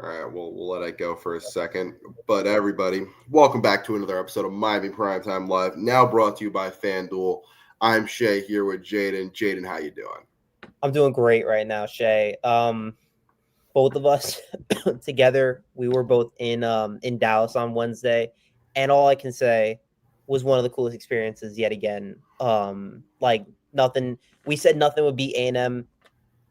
All right, we'll let it go for a second. But everybody, welcome back to another episode of Miami Primetime Live, now brought to you by FanDuel. I'm Shay here with Jaden. Jaden, how you doing? I'm doing great right now, Shay. Both of us together, we were both in Dallas on Wednesday, and all I can say was one of the coolest experiences yet again. Like nothing. We said nothing would beat A&M,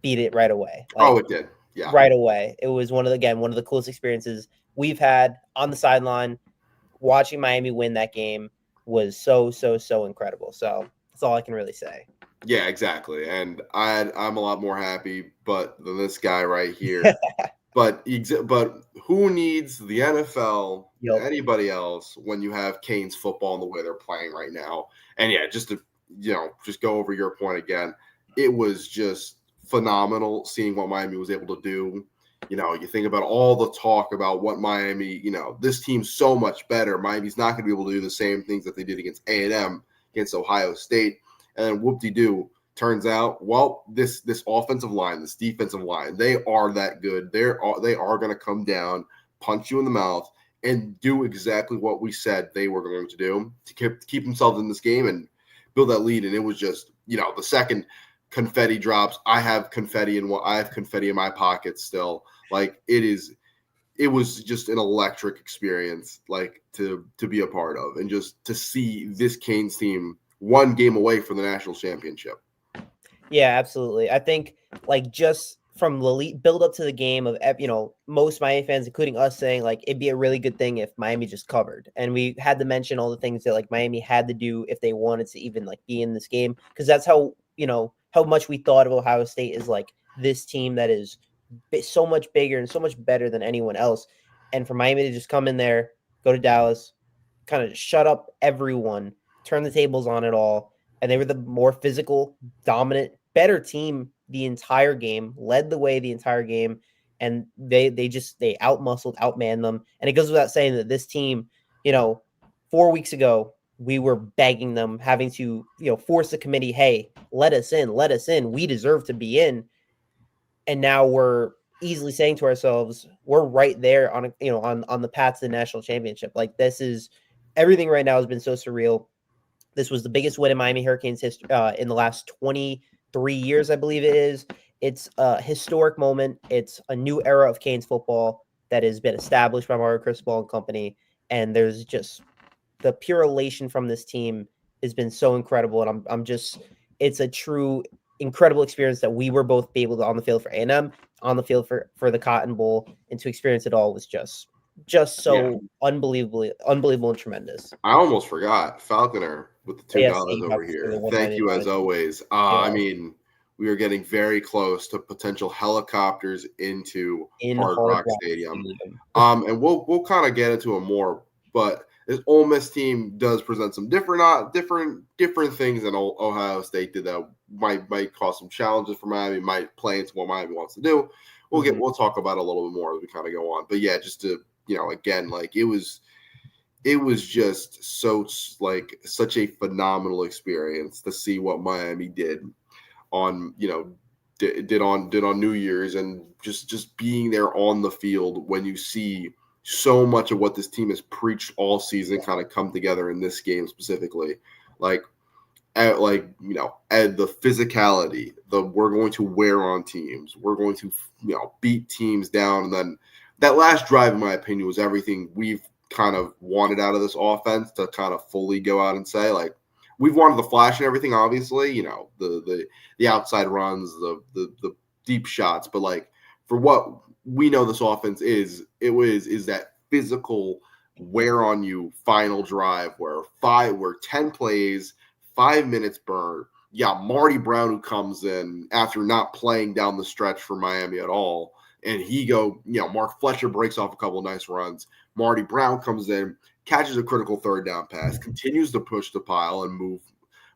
beat it right away. Oh, Like it did. Yeah. right away. It was one of the coolest experiences we've had on the sideline. Watching Miami win that game was so incredible. So that's all I can really say. Yeah, exactly. And I'm a lot more happy than this guy right here. But who needs the NFL, Yep. anybody else, when you have Canes football and the way they're playing right now? And yeah, just to just go over your point again, it was just phenomenal seeing what Miami was able to do. You think about all the talk about what Miami, this team's so much better. Miami's not going to be able to do the same things that they did against A&M, against Ohio State, and then whoop-de-doo. Turns out, well, this offensive line, this defensive line, they are that good. They are going to come down, punch you in the mouth, and do exactly what we said they were going to do to keep themselves in this game and build that lead. And it was just, the second confetti drops. I have confetti in my pocket still. Like it was just an electric experience, like to be a part of, and just to see this Canes team one game away from the national championship. Yeah, absolutely. I think like just from the build up to the game of most Miami fans, including us, saying like it'd be a really good thing if Miami just covered, and we had to mention all the things that like Miami had to do if they wanted to even like be in this game, because that's how much we thought of Ohio State as like this team that is so much bigger and so much better than anyone else, and for Miami to just come in there, go to Dallas, kind of shut up everyone, turn the tables on it all, and they were the more physical, dominant, better team the entire game, led the way the entire game, and they outmuscled, outmanned them. And it goes without saying that this team, 4 weeks ago, we were begging them, having to force the committee, hey, let us in, we deserve to be in. And now we're easily saying to ourselves, we're right there on the path to the national championship. Like this is everything right now has been so surreal. This was the biggest win in Miami Hurricanes history in the last 23 years, I believe it is. It's a historic moment. It's a new era of Canes football that has been established by Mario Cristobal and company. And there's just the pure elation from this team has been so incredible. And I'm just, it's a true incredible experience that we were both able to on the field for A&M, on the field for the Cotton Bowl, and to experience it all was just so unbelievable and tremendous. I almost forgot Falconer with the $2 Yes, over here. Thank you as always. I mean, we are getting very close to potential helicopters into Hard Rock Stadium. And we'll kind of get into it more, but this Ole Miss team does present some different things than Ohio State did that might cause some challenges for Miami, might play into what Miami wants to do. We'll talk about it a little bit more as we kind of go on. But yeah, just to again, like it was just so like such a phenomenal experience to see what Miami did on did on New Year's, and just being there on the field when you see so much of what this team has preached all season kind of come together in this game specifically, like the physicality, we're going to wear on teams, we're going to beat teams down, and then that last drive, in my opinion, was everything we've kind of wanted out of this offense to kind of fully go out and say, like, we've wanted the flash and everything, obviously, the outside runs, the deep shots, but like for what we know this offense is that physical wear on you final drive where 10 plays, 5 minutes burned. Yeah, Marty Brown, who comes in after not playing down the stretch for Miami at all. And Mark Fletcher breaks off a couple of nice runs. Marty Brown comes in, catches a critical third down pass, continues to push the pile and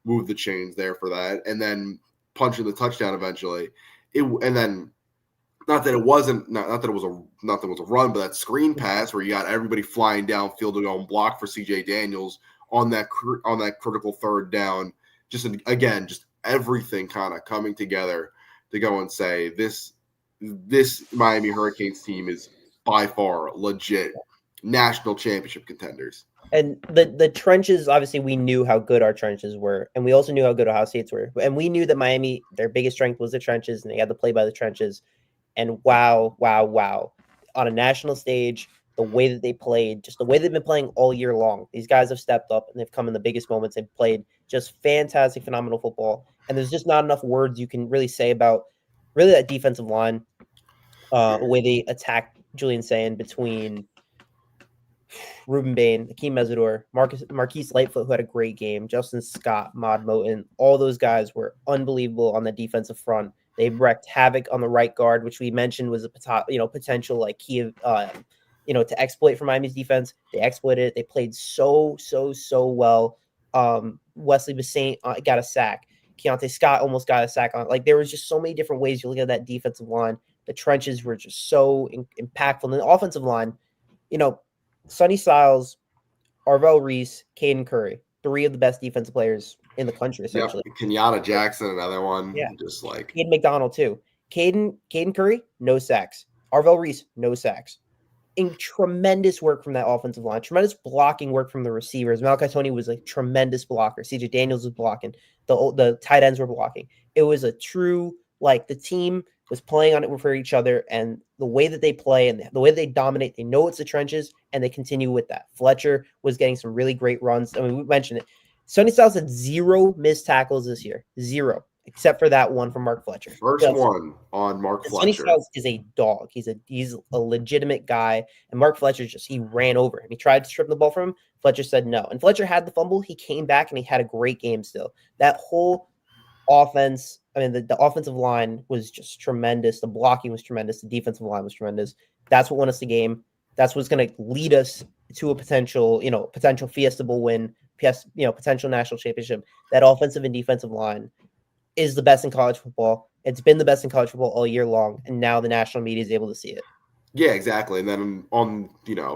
move the chains there for that, and then punching the touchdown eventually. And then not that it was a run, but that screen pass where you got everybody flying downfield to go and block for CJ Daniels on that critical third down. Just everything kind of coming together to go and say this Miami Hurricanes team is by far legit national championship contenders. And the trenches, obviously, we knew how good our trenches were, and we also knew how good Ohio State's were. And we knew that Miami, their biggest strength was the trenches, and they had to play by the trenches. And wow, wow, wow. On a national stage, the way that they played, just the way they've been playing all year long, these guys have stepped up and they've come in the biggest moments. They've played just fantastic, phenomenal football. And there's just not enough words you can really say about really that defensive line, the way they attacked Julian Sayin between Ruben Bain, Akeem Mesidor, Marquise Lightfoot, who had a great game, Justin Scott, Mod Moten, all those guys were unbelievable on the defensive front. They wreaked havoc on the right guard, which we mentioned was a potential like key of to exploit for Miami's defense. They exploited it. They played so well. Wesley Bassint got a sack. Keontae Scott almost got a sack on. Like there was just so many different ways you look at that defensive line. The trenches were just so impactful. And the offensive line, Sonny Styles, Arvell Reese, Caden Curry, three of the best defensive players in the country, essentially. Yep. Kenyatta Jackson, another one. Yeah. Just like Caden McDonald, too. Caden Curry, no sacks. Arvell Reese, no sacks. And tremendous work from that offensive line. Tremendous blocking work from the receivers. Malachi Tony was a tremendous blocker. CJ Daniels was blocking. The tight ends were blocking. It was a true, the team was playing on it for each other, and the way that they play and the way they dominate, they know it's the trenches, and they continue with that. Fletcher was getting some really great runs. I mean, we mentioned it. Sonny Styles had 0 missed tackles this year. 0, except for that one from Mark Fletcher. First one on Mark Fletcher. Sonny Styles is a dog. He's a legitimate guy, and Mark Fletcher he ran over him. He tried to strip the ball from him. Fletcher said no, and Fletcher had the fumble. He came back, and he had a great game still. That whole offense, the offensive line was just tremendous. The blocking was tremendous. The defensive line was tremendous. That's what won us the game. That's what's going to lead us to a potential Fiesta Bowl win, potential national championship. That offensive and defensive line is the best in college football. It's been the best in college football all year long, and now the national media is able to see it. Yeah, exactly. And then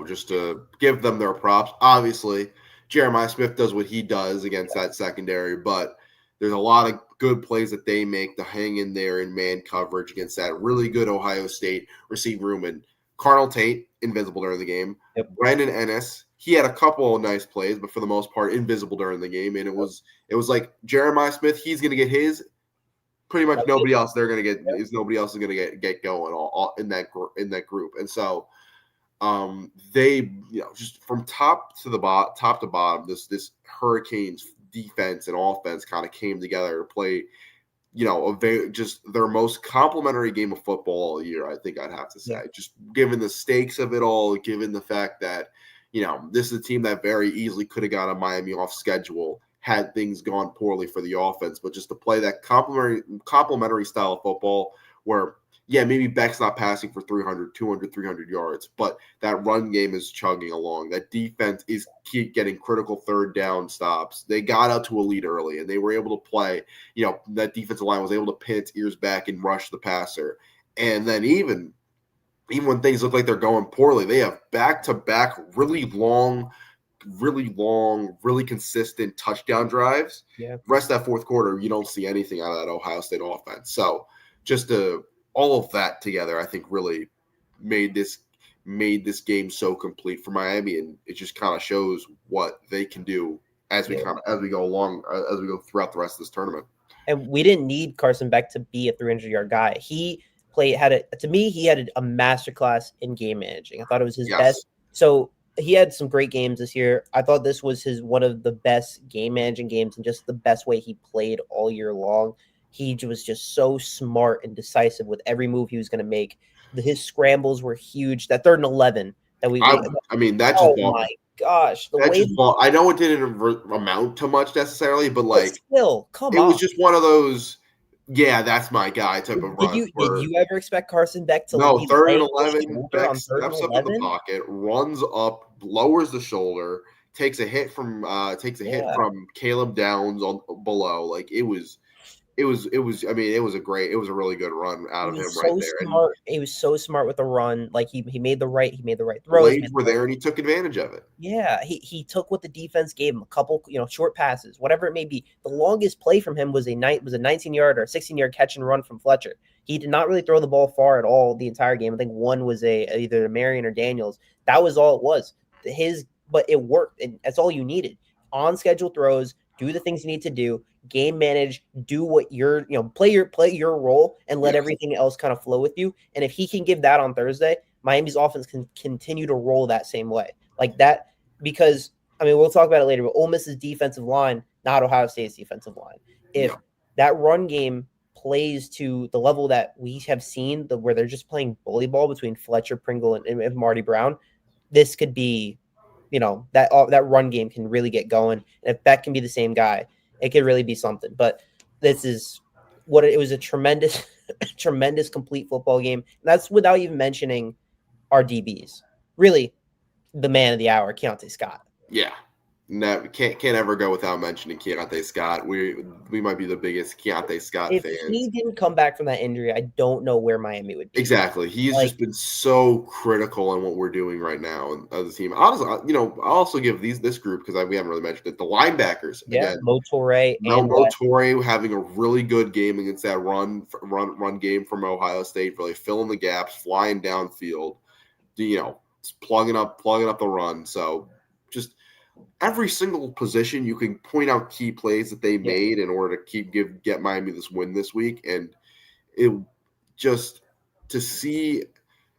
just to give them their props, obviously, Jeremiah Smith does what he does against that secondary, but there's a lot of good plays that they make to hang in there in man coverage against that really good Ohio State receiver room. And Carnell Tate, invisible during the game. Yep. Brandon Ennis, he had a couple of nice plays, but for the most part, invisible during the game. And it was like Jeremiah Smith, he's going to get his. Pretty much nobody else they're going to get is nobody else is going to get going all in that group. And so they just from top to bottom, this Hurricanes defense and offense kind of came together to play, their most complimentary game of football all year, I think I'd have to say. Yeah. Just given the stakes of it all, given the fact that, this is a team that very easily could have got a Miami off schedule had things gone poorly for the offense, but just to play that complimentary style of football where, yeah, maybe Beck's not passing for 300, 200, 300 yards, but that run game is chugging along. That defense is keep getting critical third down stops. They got out to a lead early, and they were able to play. That defensive line was able to pin its ears back and rush the passer. And then even when things look like they're going poorly, they have back-to-back really long, really consistent touchdown drives. Yeah. The rest of that fourth quarter, you don't see anything out of that Ohio State offense. So just all of that together, I think, really made this game so complete for Miami, and it just kind of shows what they can do as we go throughout the rest of this tournament. And we didn't need Carson Beck to be a 300-yard guy. He had a masterclass in game managing. I thought it was his best. So he had some great games this year. I thought this was one of the best game managing games and just the best way he played all year long. He was just so smart and decisive with every move he was going to make. His scrambles were huge. That 3rd and 11 that my gosh. I know it didn't amount to much necessarily, but still, come on. It was just one of those, yeah, that's my guy type of run. Did you ever expect Carson Beck to No, 3rd and 11, Beck steps up in the pocket, runs up, lowers the shoulder, takes a hit from Caleb Downs below. It it was. I mean, it was a really good run out He of him was right so there. And smart. He was so smart with the run. Like he made the right throws. plays were there, and he took advantage of it. Yeah, he took what the defense gave him, a couple, short passes, whatever it may be. The longest play from him was a 19-yard or 16-yard catch and run from Fletcher. He did not really throw the ball far at all the entire game. I think one was either Marion or Daniels. That was all it was. But it worked, and that's all you needed. On schedule throws, do the things you need to do, game manage, do what play your role, and let Yes. everything else kind of flow with you. And if he can give that on Thursday, Miami's offense can continue to roll that same way. Like that, because I mean, we'll talk about it later, but Ole Miss's defensive line, not Ohio State's defensive line. If that run game plays to the level that we have seen, where they're just playing bully ball between Fletcher, Pringle, and Marty Brown, this could be, that run game can really get going. And if Beck can be the same guy, it could really be something. But this is it was a tremendous, tremendous complete football game. And that's without even mentioning our DBs. Really, the man of the hour, Keontae Scott. Yeah. No, can't ever go without mentioning Keontae Scott. We might be the biggest Keontae Scott if fans. If he didn't come back from that injury, I don't know where Miami would be. Exactly. He's just been so critical in what we're doing right now as a team. Honestly, I'll also give this group, because we haven't really mentioned it, the linebackers. Yeah, again. Mo Toure and Mo Toure having a really good game against that run game from Ohio State, really filling the gaps, flying downfield, plugging up the run. So just every single position you can point out key plays that they made in order to get Miami this win this week. And it just to see,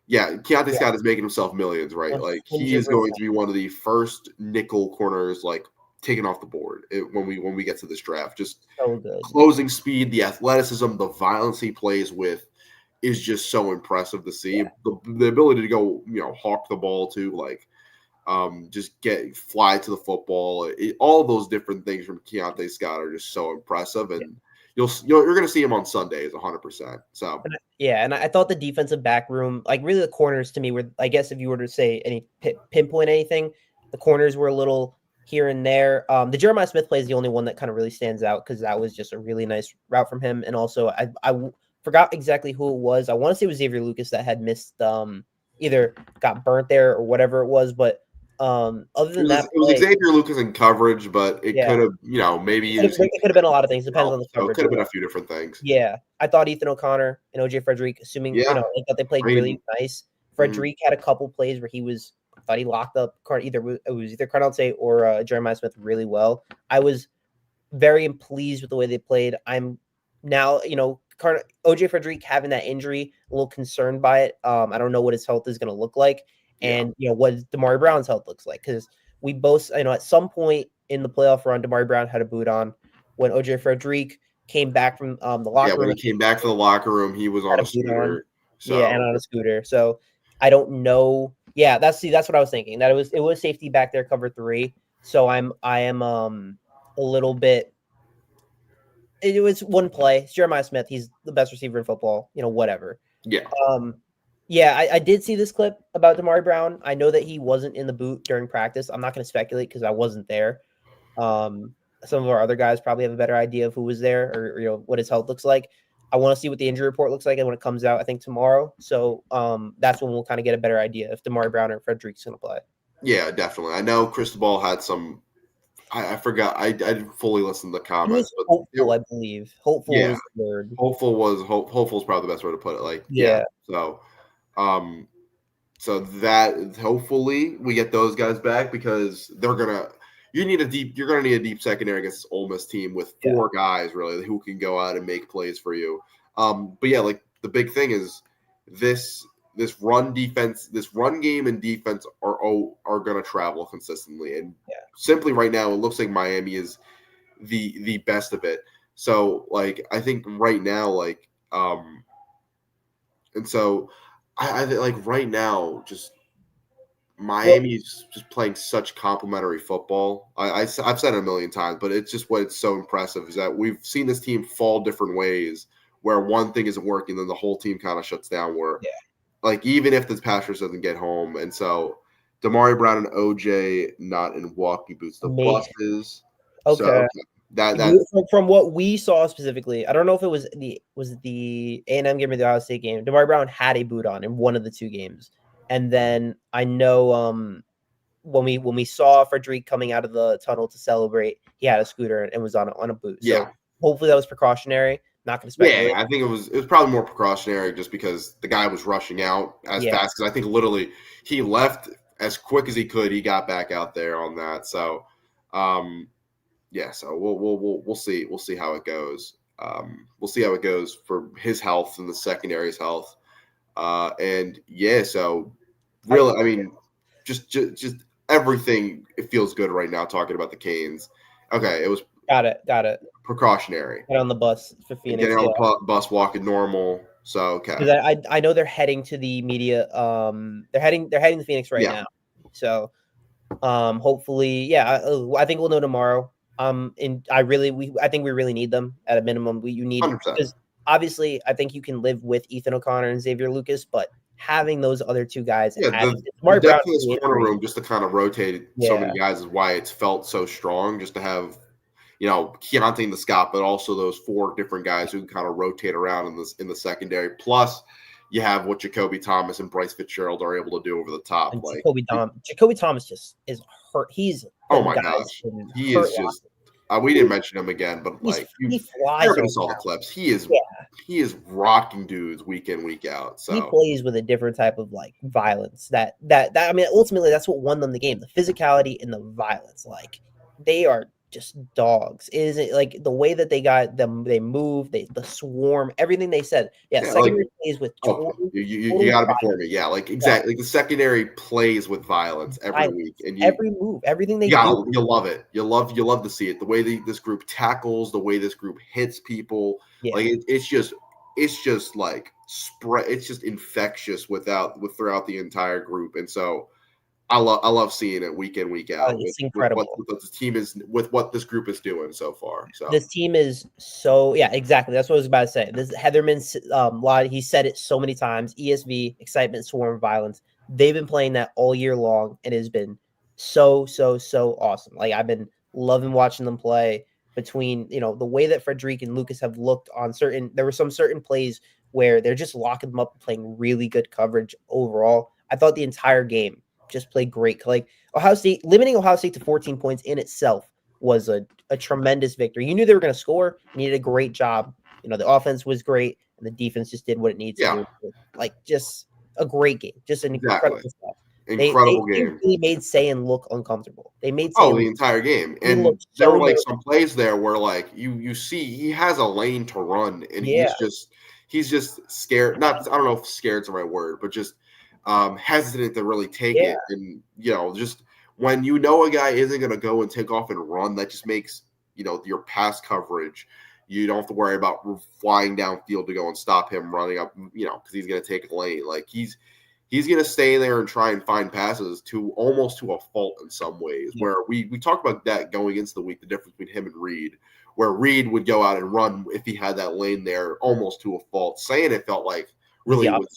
Keontae Scott is making himself millions, right? 100%. Like he is going to be one of the first nickel corners, like taken off the board when we get to this draft. Just so good. Closing speed, the athleticism, the violence he plays with is just so impressive to see. The ability to go, hawk the ball too, like just fly to the football. All of those different things from Keontae Scott are just so impressive, and you're going to see him on Sundays 100%. So and I thought the defensive back room, like really the corners to me were, I guess if you were to say any pinpoint anything, the corners were a little here and there. The Jeremiah Smith play is the only one that kind of really stands out because that was just a really nice route from him. And also I forgot exactly who it was. I want to say it was Xavier Lucas that had missed, either got burnt there or whatever it was, but other than that, it was Xavier Lucas in coverage, but it could have, maybe it could have been a lot of things. Depends on the coverage. It could have been a few different things. Yeah, I thought Ethan O'Connor and OJ Frederick, assuming I thought they played really nice. Frederick had a couple plays where I thought he locked up either Cardell Tate or Jeremiah Smith really well. I was very pleased with the way they played. I'm now, OJ Frederick having that injury, a little concerned by it. I don't know what his health is going to look like. And, what Damari Brown's health looks like. Because we both, at some point in the playoff run, Damari Brown had a boot on. When OJ Frederick came back from the locker room. When he came back from the locker room, he was on a scooter. And on a scooter. So I don't know. Yeah, that's what I was thinking. That it was safety back there, cover 3. So I am a little bit. It was one play. It's Jeremiah Smith. He's the best receiver in football. Whatever. Yeah. I did see this clip about Damari Brown. I know that he wasn't in the boot during practice. I'm not going to speculate because I wasn't there. Some of our other guys probably have a better idea of who was there or what his health looks like. I want to see what the injury report looks like, and when it comes out, I think tomorrow. So that's when we'll kind of get a better idea if Damari Brown or Frederick's going to play. Yeah, definitely. I know Cristobal had some. I forgot. I didn't fully listen to the comments. But hopeful, I believe. Hopeful was the word. Hopeful is probably the best way to put it. So that hopefully we get those guys back because you're gonna need a deep secondary against this Ole Miss team with 4 guys really who can go out and make plays for you. But the big thing is this run defense, this run game and defense are gonna travel consistently, and simply right now it looks like Miami is the best of it. So I think right now and so. I right now, just Miami's just playing such complimentary football. I've said it a million times, but it's just what's so impressive is that we've seen this team fall different ways where one thing isn't working, then the whole team kind of shuts down. Where, even if the pass rush doesn't get home, and so Damari Brown and OJ not in walking boots, the buses. Okay. That From what we saw specifically, I don't know if it was the A&M game or the Ohio State game. Damari Brown had a boot on in one of the two games, and then I know when we saw Frederic coming out of the tunnel to celebrate, he had a scooter and was on a boot. yeah. So hopefully that was precautionary. Not going to speculate. Yeah, I think it was probably more precautionary just because the guy was rushing out as fast. Because I think literally he left as quick as he could. He got back out there on that. So, yeah. So we'll see how it goes. We'll see how it goes for his health and the secondary's health. And yeah, so really, I mean, just everything. It feels good right now talking about the Canes. Okay, it was got it. Precautionary. Get on the bus for Phoenix. Getting on the bus, walking normal. So okay. Because I know they're heading to the media. They're heading to Phoenix right now. So, hopefully, yeah. I think we'll know tomorrow. And I think we really need them at a minimum. You need 100%. Because obviously, I think you can live with Ethan O'Connor and Xavier Lucas, but having those other two guys, the depth in this corner room just to kind of rotate so many guys is why it's felt so strong. Just to have, Keontae and the Scott, but also those four different guys who can kind of rotate around in the secondary. Plus, you have what Jacoby Thomas and Bryce Fitzgerald are able to do over the top. And Jacoby Thomas just is hurt. He's my gosh, he is just. We didn't mention him again, but he flies. Everybody saw the clips. He is rocking dudes week in, week out. So he plays with a different type of violence. That I mean, ultimately, that's what won them the game: the physicality and the violence. They are just dogs. Is it the way that they got them? They move. The swarm. Everything they said. Yeah, secondary plays with. You got to be for me. Yeah, exactly. The secondary plays with violence every week, and every move, everything they do. You love it. You love to see it. The way this group tackles, the way this group hits people. Yeah. It's just spread. It's just infectious throughout the entire group, and so. I love seeing it week in, week out. It's incredible. With what this group is doing so far. So this team is exactly. That's what I was about to say. This Heatherman, he said it so many times. ESV, excitement, swarm, violence. They've been playing that all year long. It has been so awesome. I've been loving watching them play. Between the way that Frederic and Lucas have looked on there were some certain plays where they're just locking them up and playing really good coverage overall. I thought the entire game just played great. Ohio State, limiting Ohio State to 14 points in itself was a tremendous victory. You knew they were going to score. You did a great job. The offense was great, and the defense just did what it needs to do. Just a great game. Just an incredible stuff. Incredible game. They really made Sayin look uncomfortable. They made the entire game. And there were some plays there where you see he has a lane to run, and he's just scared. I don't know if scared's the right word, but just hesitant to really take it. And just when a guy isn't going to go and take off and run, that just makes your pass coverage, you don't have to worry about flying downfield to go and stop him running up, because he's going to take a lane. He's going to stay there and try and find passes almost to a fault in some ways. Where we talked about that going into the week, the difference between him and Reed, where Reed would go out and run if he had that lane there almost to a fault. Saying it felt like really was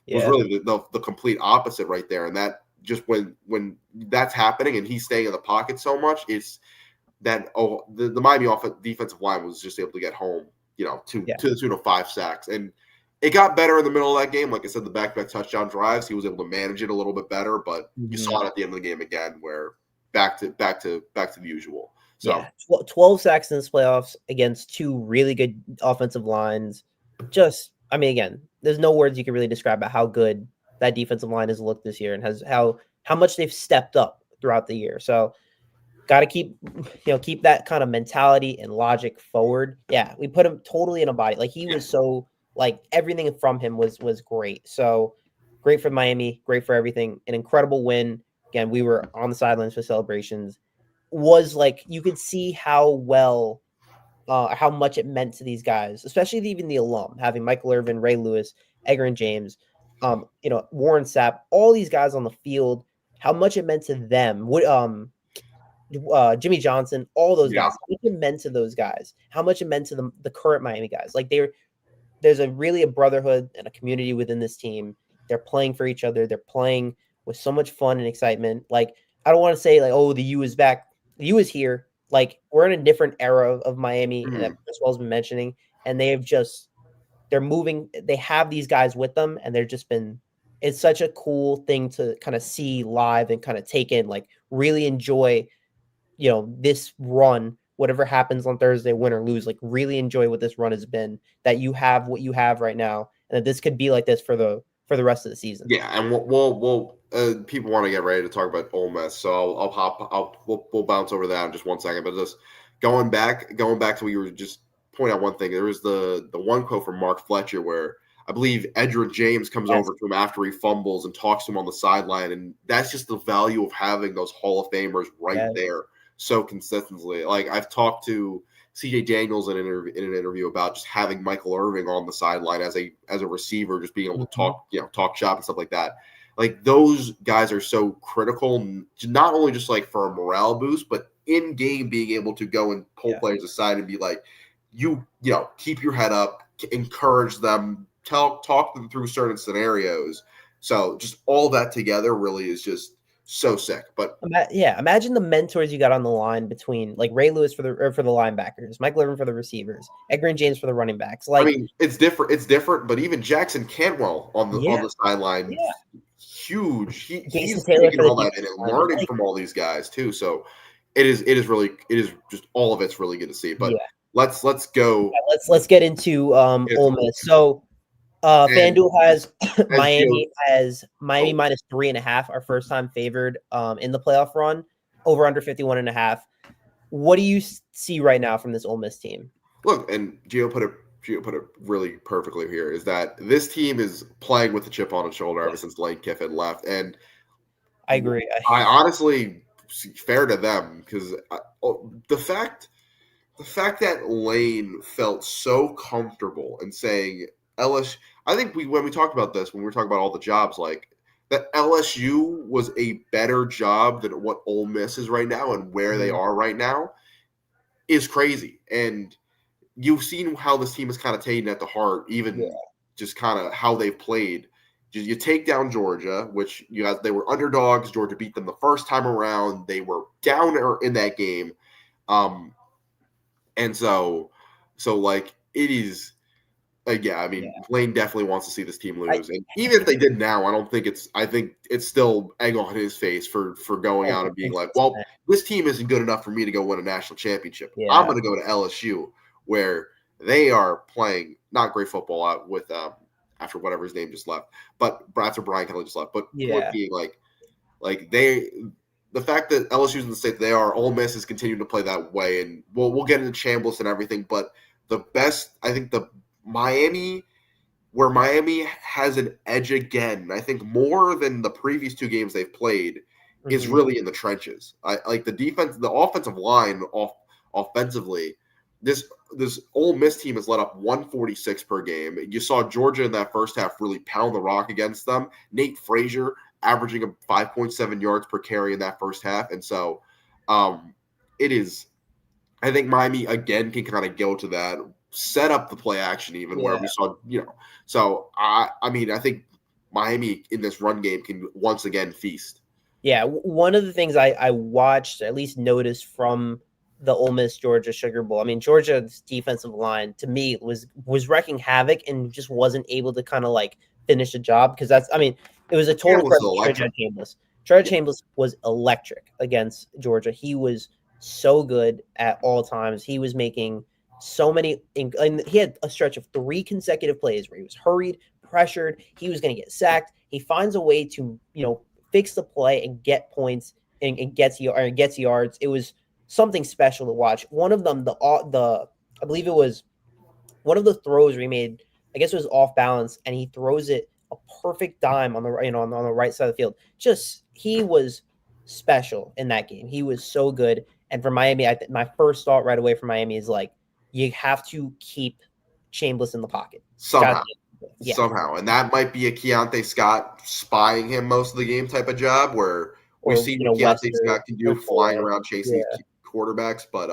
really the complete opposite right there. And that just when that's happening and he's staying in the pocket so much, it's that the Miami defensive line was just able to get home, to the tune of 5 sacks. And it got better in the middle of that game. Like I said, the back-to-back touchdown drives, he was able to manage it a little bit better, but you saw it at the end of the game again where back to the usual. So 12 sacks in this playoffs against 2 really good offensive lines. Again, there's no words you can really describe about how good that defensive line has looked this year and how much they've stepped up throughout the year. So got to keep that kind of mentality and logic forward. Yeah, we put him totally in a body. He was so everything from him was great. So great for Miami, great for everything. An incredible win. Again, we were on the sidelines for celebrations. Was you could see how much it meant to these guys, especially even the alum, having Michael Irvin, Ray Lewis, Edgar and James, Warren Sapp, all these guys on the field, how much it meant to them. Jimmy Johnson, all those guys, how much it meant to those guys, how much it meant to the current Miami guys. There's a brotherhood and a community within this team. They're playing for each other. They're playing with so much fun and excitement. I don't want to say the U is back. The U is here. like we're in a different era of Miami, and that Mhm. Chris Well's been mentioning, and they're moving. They have these guys with them, and they're just been. It's such a cool thing to kind of see live and kind of take in, like really enjoy, this run. Whatever happens on Thursday, win or lose, like really enjoy what this run has been. That you have what you have right now, and that this could be like this for the rest of the season. Yeah, and we'll people want to get ready to talk about Ole Miss, so we'll bounce over that in just 1 second. But just going back to what you were just point out one thing. There was the one quote from Mark Fletcher where I believe Edgerrin James comes Yes. over to him after he fumbles and talks to him on the sideline, and that's just the value of having those Hall of Famers right Yes. there so consistently. Like I've talked to CJ Daniels in an interview about just having Michael Irving on the sideline as a receiver, just being able to talk shop and stuff like that. Like those guys are so critical, not only just like for a morale boost, but in game being able to go and pull players aside and be like, keep your head up, encourage them, talk them through certain scenarios. So just all that together really is just so sick. But Imagine the mentors you got on the line between like Ray Lewis for the linebackers, Michael Irvin for the receivers, Edgar James for the running backs. Like, I mean, it's different. It's different. But even Jackson Cantwell on the sideline, huge. Jason He's Taylor taking for the all that in and learning from all these guys too. So it is just all of it's really good to see. But let's go. Let's get into Ole Miss. So FanDuel has Miami minus 3.5, our first time favored in the playoff run, over under 51.5. What do you see right now from this Ole Miss team? Look, and Gio put it really perfectly here, is that this team is playing with the chip on its shoulder ever since Lane Kiffin left. And I agree. I honestly, fair to them, because the fact that Lane felt so comfortable in saying LSU, I think when we talked about this, when we were talking about all the jobs, like that LSU was a better job than what Ole Miss is right now and where they are right now is crazy. And you've seen how this team is kind of taken at the heart, even just kind of how they've played. You take down Georgia, which they were underdogs. Georgia beat them the first time around. They were down in that game. And so like it is, Lane definitely wants to see this team lose. And even if they did now, I think it's still egg on his face for going out and being like, well, this team isn't good enough for me to go win a national championship. Yeah. I'm going to go to LSU where they are playing not great football with after whatever his name just left, but after Brian Kelly just left. But point being, the fact that LSU's in the state they are, Ole Miss is continuing to play that way, and we'll get into Chambliss and everything. But the best, I think, Miami has an edge again. I think more than the previous two games they've played is really in the trenches. I like the defense, the offensive line offensively. This Ole Miss team has let up 146 per game. You saw Georgia in that first half really pound the rock against them. Nate Frazier averaging a 5.7 yards per carry in that first half. And so it is, I think Miami again can kind of go to that, set up the play action even where we saw, so I think Miami in this run game can once again feast. Yeah. One of the things I watched, at least noticed from the Ole Miss Georgia Sugar Bowl. I mean, Georgia's defensive line to me was wrecking havoc and just wasn't able to kind of like finish the job because it was a total credit to Chambliss. Chambliss was electric against Georgia. He was so good at all times. He was making so many, and he had a stretch of 3 consecutive plays where he was hurried, pressured. He was going to get sacked. He finds a way to fix the play and get points and gets yards. It was something special to watch. One of them, I believe it was one of the throws where he made, I guess it was off balance, and he throws it a perfect dime on the on the right side of the field. Just he was special in that game. He was so good. And for Miami, my first thought right away for Miami is like you have to keep Chambliss in the pocket somehow. And that might be a Keontae Scott spying him most of the game type of job where we've seen what Keontae Scott can do flying around chasing quarterbacks, but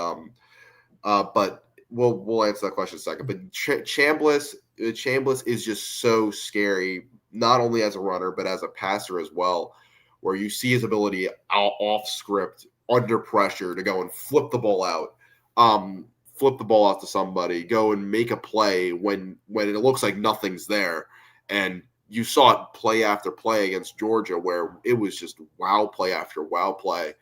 we'll answer that question in a second. But Chambliss is just so scary, not only as a runner but as a passer as well, where you see his ability off script under pressure to go and flip the ball out, to somebody, go and make a play when it looks like nothing's there. And you saw it play after play against Georgia, where it was just wow play after wow play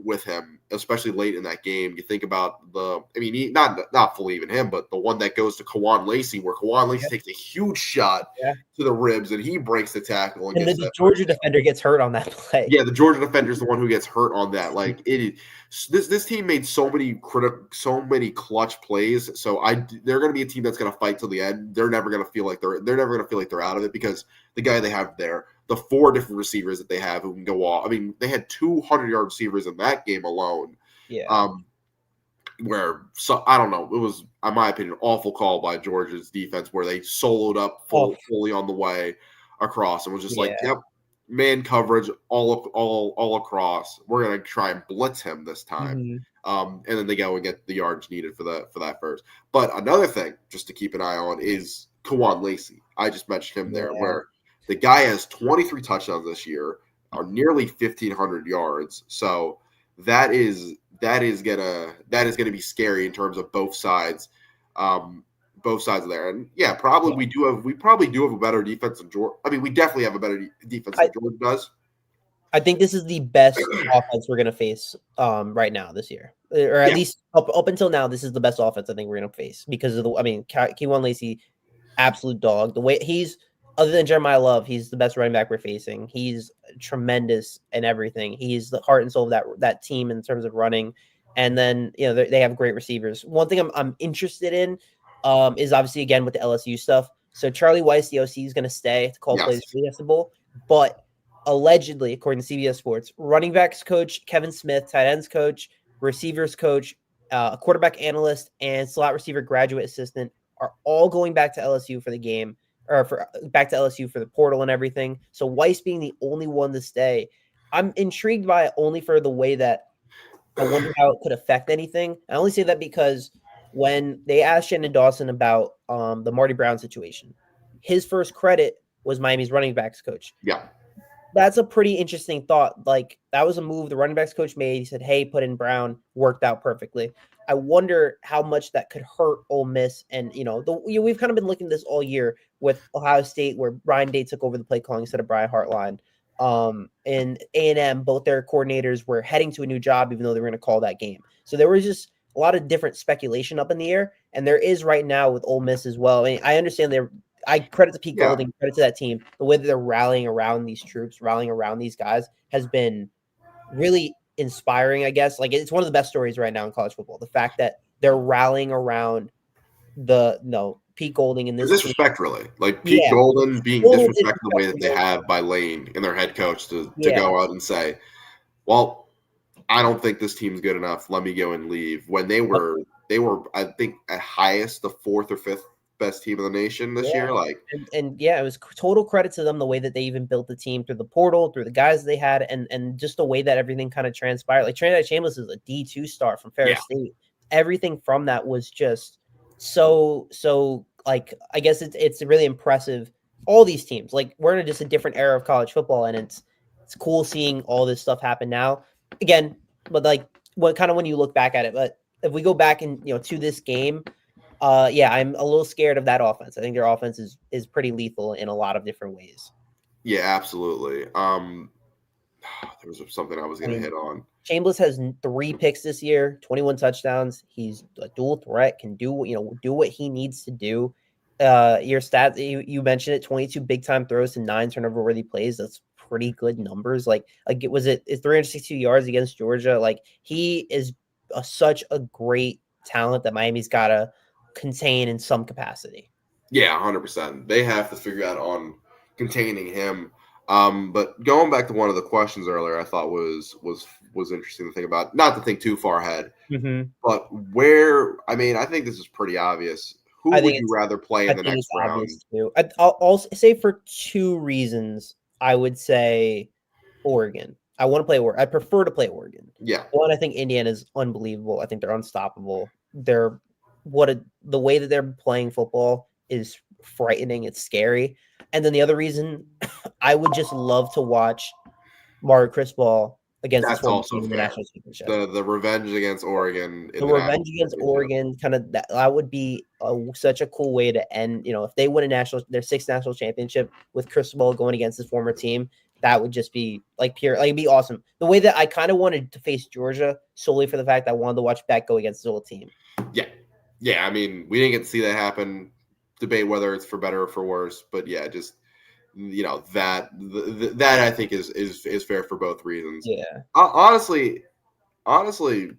with him, especially late in that game. You think about not fully even him, but the one that goes to Kawan Lacey, where Kawan Lacey takes a huge shot to the ribs and he breaks the tackle. And the Georgia defender gets hurt on that play. Yeah, the Georgia defender is the one who gets hurt on that. Like this team made so many clutch plays. So they're going to be a team that's going to fight till the end. They're never going to feel like they're out of it, because the guy they have there, the 4 different receivers that they have who can go off. I mean, they had 200-yard receivers in that game alone. Yeah. I don't know. It was, in my opinion, an awful call by Georgia's defense, where they soloed up fully on the way across and was just like, yep, man coverage all across. We're gonna try and blitz him this time. And then they go and get the yards needed for that first. But another thing just to keep an eye on is Kawan Lacey. I just mentioned him there, where the guy has 23 touchdowns this year, or nearly 1,500 yards. So that is gonna be scary in terms of both sides. Both sides there. And we probably do have a better defense than Georgia. I mean, we definitely have a better defense than Georgia does. I think this is the best offense we're going to face right now this year, or at least up until now. This is the best offense I think we're going to face because of Kawan Lacey, absolute dog. The way he's, other than Jeremiah Love, he's the best running back we're facing. He's tremendous in everything. He's the heart and soul of that team in terms of running. And then they have great receivers. One thing I'm interested in is obviously again with the LSU stuff. So Charlie Weiss, the OC, is going to stay to call plays for the Fiesta Bowl, but allegedly, according to CBS Sports, running backs coach Kevin Smith, tight ends coach, receivers coach, quarterback analyst, and slot receiver graduate assistant are all going back to LSU for the game, or back to LSU for the portal and everything. So Weiss being the only one to stay, I'm intrigued by it only for the way that I wonder how it could affect anything. I only say that because when they asked Shannon Dawson about the Marty Brown situation, his first credit was Miami's running backs coach. Yeah. That's a pretty interesting thought. Like, that was a move the running backs coach made. He said, hey, put in Brown, worked out perfectly. I wonder how much that could hurt Ole Miss. And, we've kind of been looking at this all year with Ohio State, where Brian Day took over the play calling instead of Brian Hartline. And A&M, both their coordinators were heading to a new job, even though they were going to call that game. So there was just a lot of different speculation up in the air. And there is right now with Ole Miss as well. I mean, I understand I credit to Pete Golding, credit to that team. The way that they're rallying around these troops, rallying around these guys has been really inspiring, I guess. Like, it's one of the best stories right now in college football. The fact that they're rallying around Pete Golding in this disrespect, really. Like Pete Golden being disrespected the way that they have by Lane and their head coach to go out and say, well, I don't think this team's good enough. Let me go and leave. When they were, I think, at highest the 4th or 5th best team in the nation this year. And it was total credit to them, the way that they even built the team through the portal, through the guys they had, and just the way that everything kind of transpired. Like, Trinidad Chambliss is a D2 star from Ferris State. Everything from that was just so like, I guess it's really impressive. All these teams, like, we're in just a different era of college football, and it's cool seeing all this stuff happen now. Again, but like, when you look back at it, but if we go back and to this game, I'm a little scared of that offense. I think their offense is pretty lethal in a lot of different ways. Yeah, absolutely. There was something I was going to hit on. Chambliss has 3 picks this year, 21 touchdowns. He's a dual threat, can do what he needs to do. Your stats, you mentioned it, 22 big time throws and 9 turnover worthy plays. That's pretty good numbers. It's 362 yards against Georgia. Like, he is such a great talent that Miami's got to contain in some capacity. Yeah, 100%. They have to figure out on containing him. But going back to one of the questions earlier, I thought was interesting to think about. Not to think too far ahead, but I think this is pretty obvious. Who would you rather play in the next round? I'll say for 2 reasons. I would say Oregon. I want to play Oregon. I prefer to play Oregon. Yeah. One, I think Indiana is unbelievable. I think they're unstoppable. The way that they're playing football is frightening. It's scary. And then the other reason, I would just love to watch Mario Cristobal against his That's former also team in the fair. national championship. The revenge against Oregon in The the revenge national against championship. Oregon, kind of that would be such a cool way to end. If they win their sixth national championship with Cristobal going against his former team, that would just be like pure, like it'd be awesome. The way that I kind of wanted to face Georgia solely for the fact that I wanted to watch Beck go against his old team. Yeah. I mean, we didn't get to see that happen. Debate whether it's for better or for worse, but yeah, just that I think is fair for both reasons. Yeah, Honestly,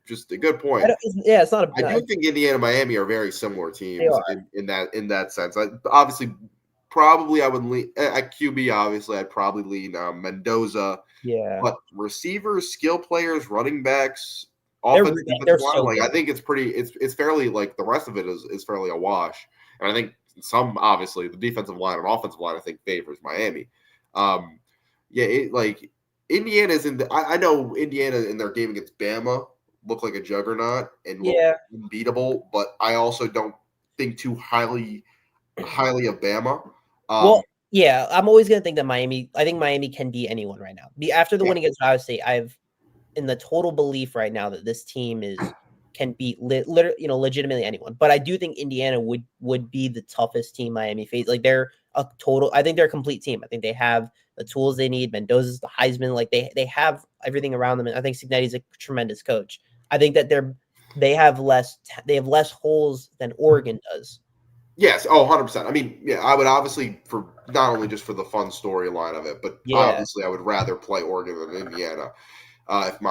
just a good point. it's not. I do think Indiana and Miami are very similar They teams are. in that sense. Obviously, probably I would lean at QB. Obviously, I'd probably lean Mendoza. Yeah, But receivers, skill players, running backs, they're offensive, they're defensive line, so like good. I think it's fairly like the rest of it is fairly a wash. And I think some obviously the defensive line and offensive line I think favors Miami. Like Indiana's in I know Indiana in their game against Bama looked like a juggernaut and looked Yeah. unbeatable, but I also don't think too highly of Bama. Well, yeah, I'm always gonna think that Miami. I think Miami can beat anyone right now. After the Yeah. win against Ohio State, I've in the total belief right now that this team can beat legitimately anyone. But I do think Indiana would be the toughest team Miami faced. Like they're a total. I think they're a complete team. I think they have the tools they need. Mendoza's the Heisman. Like they have everything around them. And I think Signetti's a tremendous coach. I think that they have less holes than Oregon does. Yes, 100%. I mean, yeah, I would obviously for not only just for the fun storyline of it, but Yeah. obviously I would rather play Oregon than Indiana if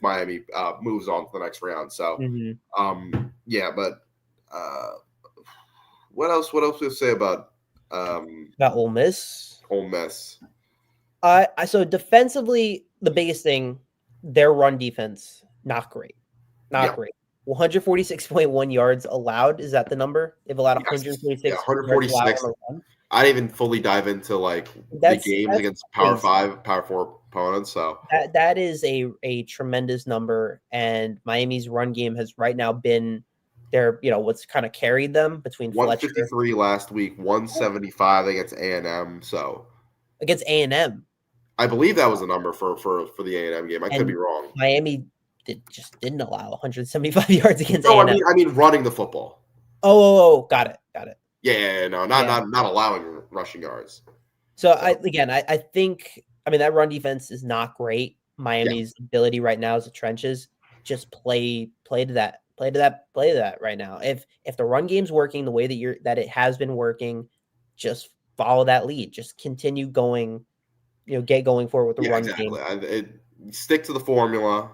Miami moves on to the next round. So, yeah, but what else? What else to say about Got Ole Miss. Ole Miss? So defensively, the biggest thing, their run defense, not great. Not great. 146.1 yards allowed. Is that the number? They've allowed 146 Yeah, 146. I didn't even fully dive into like the games against Power 5, Power 4 opponents. So that is a tremendous number. And Miami's run game has right now been their, what's kind of carried them between 153 Fletcher. last week, 175 against A&M. So against A&M. I believe that was the number for the A&M game. I could be wrong. Miami didn't allow 175 yards against No, A&M. I mean running the football. Oh, got it. Yeah, no, not allowing rushing yards. So I think that run defense is not great. Miami's ability right now is the trenches. Just play to that right now. If the run game's working the way that it has been working, just follow that lead. Just continue going. Get going forward with the run game. Stick to the formula.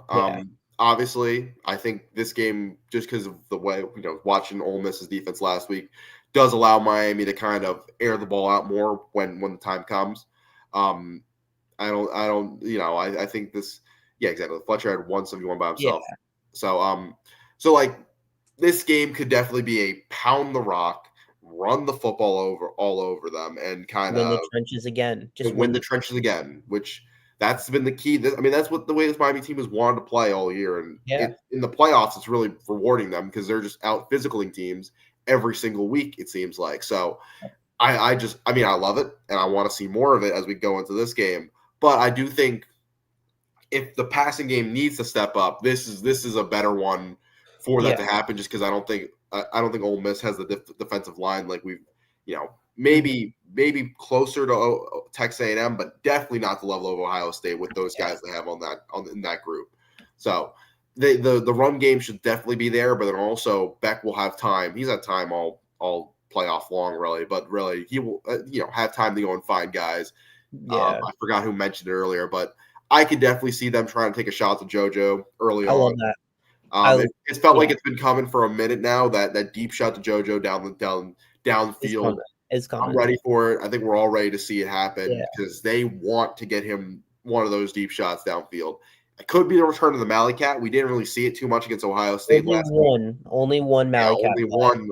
Obviously, I think this game, just because of the way watching Ole Miss's defense last week, does allow Miami to kind of air the ball out more when the time comes. I think this. Yeah, exactly. Fletcher had 171 by himself. Yeah. So like this game could definitely be a pound the rock, run the football all over them, and kind of win the trenches again. Just win the trenches again, which that's been the key. That's what the way this Miami team has wanted to play all year, and in the playoffs, it's really rewarding them because they're just out physicaling teams every single week. It seems like so. I love it, and I want to see more of it as we go into this game. But I do think if the passing game needs to step up, this is a better one for that to happen. Just because I don't think Ole Miss has the defensive line like we've maybe closer to Texas A&M, but definitely not the level of Ohio State with those guys they have in that group. So the run game should definitely be there, but then also Beck will have time. He's had time all playoff long, really, but really he will have time to go and find guys. I forgot who mentioned it earlier, but I could definitely see them trying to take a shot to JoJo early on. I love that. It's felt like it's been coming for a minute now. That deep shot to JoJo downfield. It's coming. I'm ready for it. I think we're all ready to see it happen because they want to get him one of those deep shots downfield. It could be the return of the Malley Cat. We didn't really see it too much against Ohio State last week. Only one Malley Cat.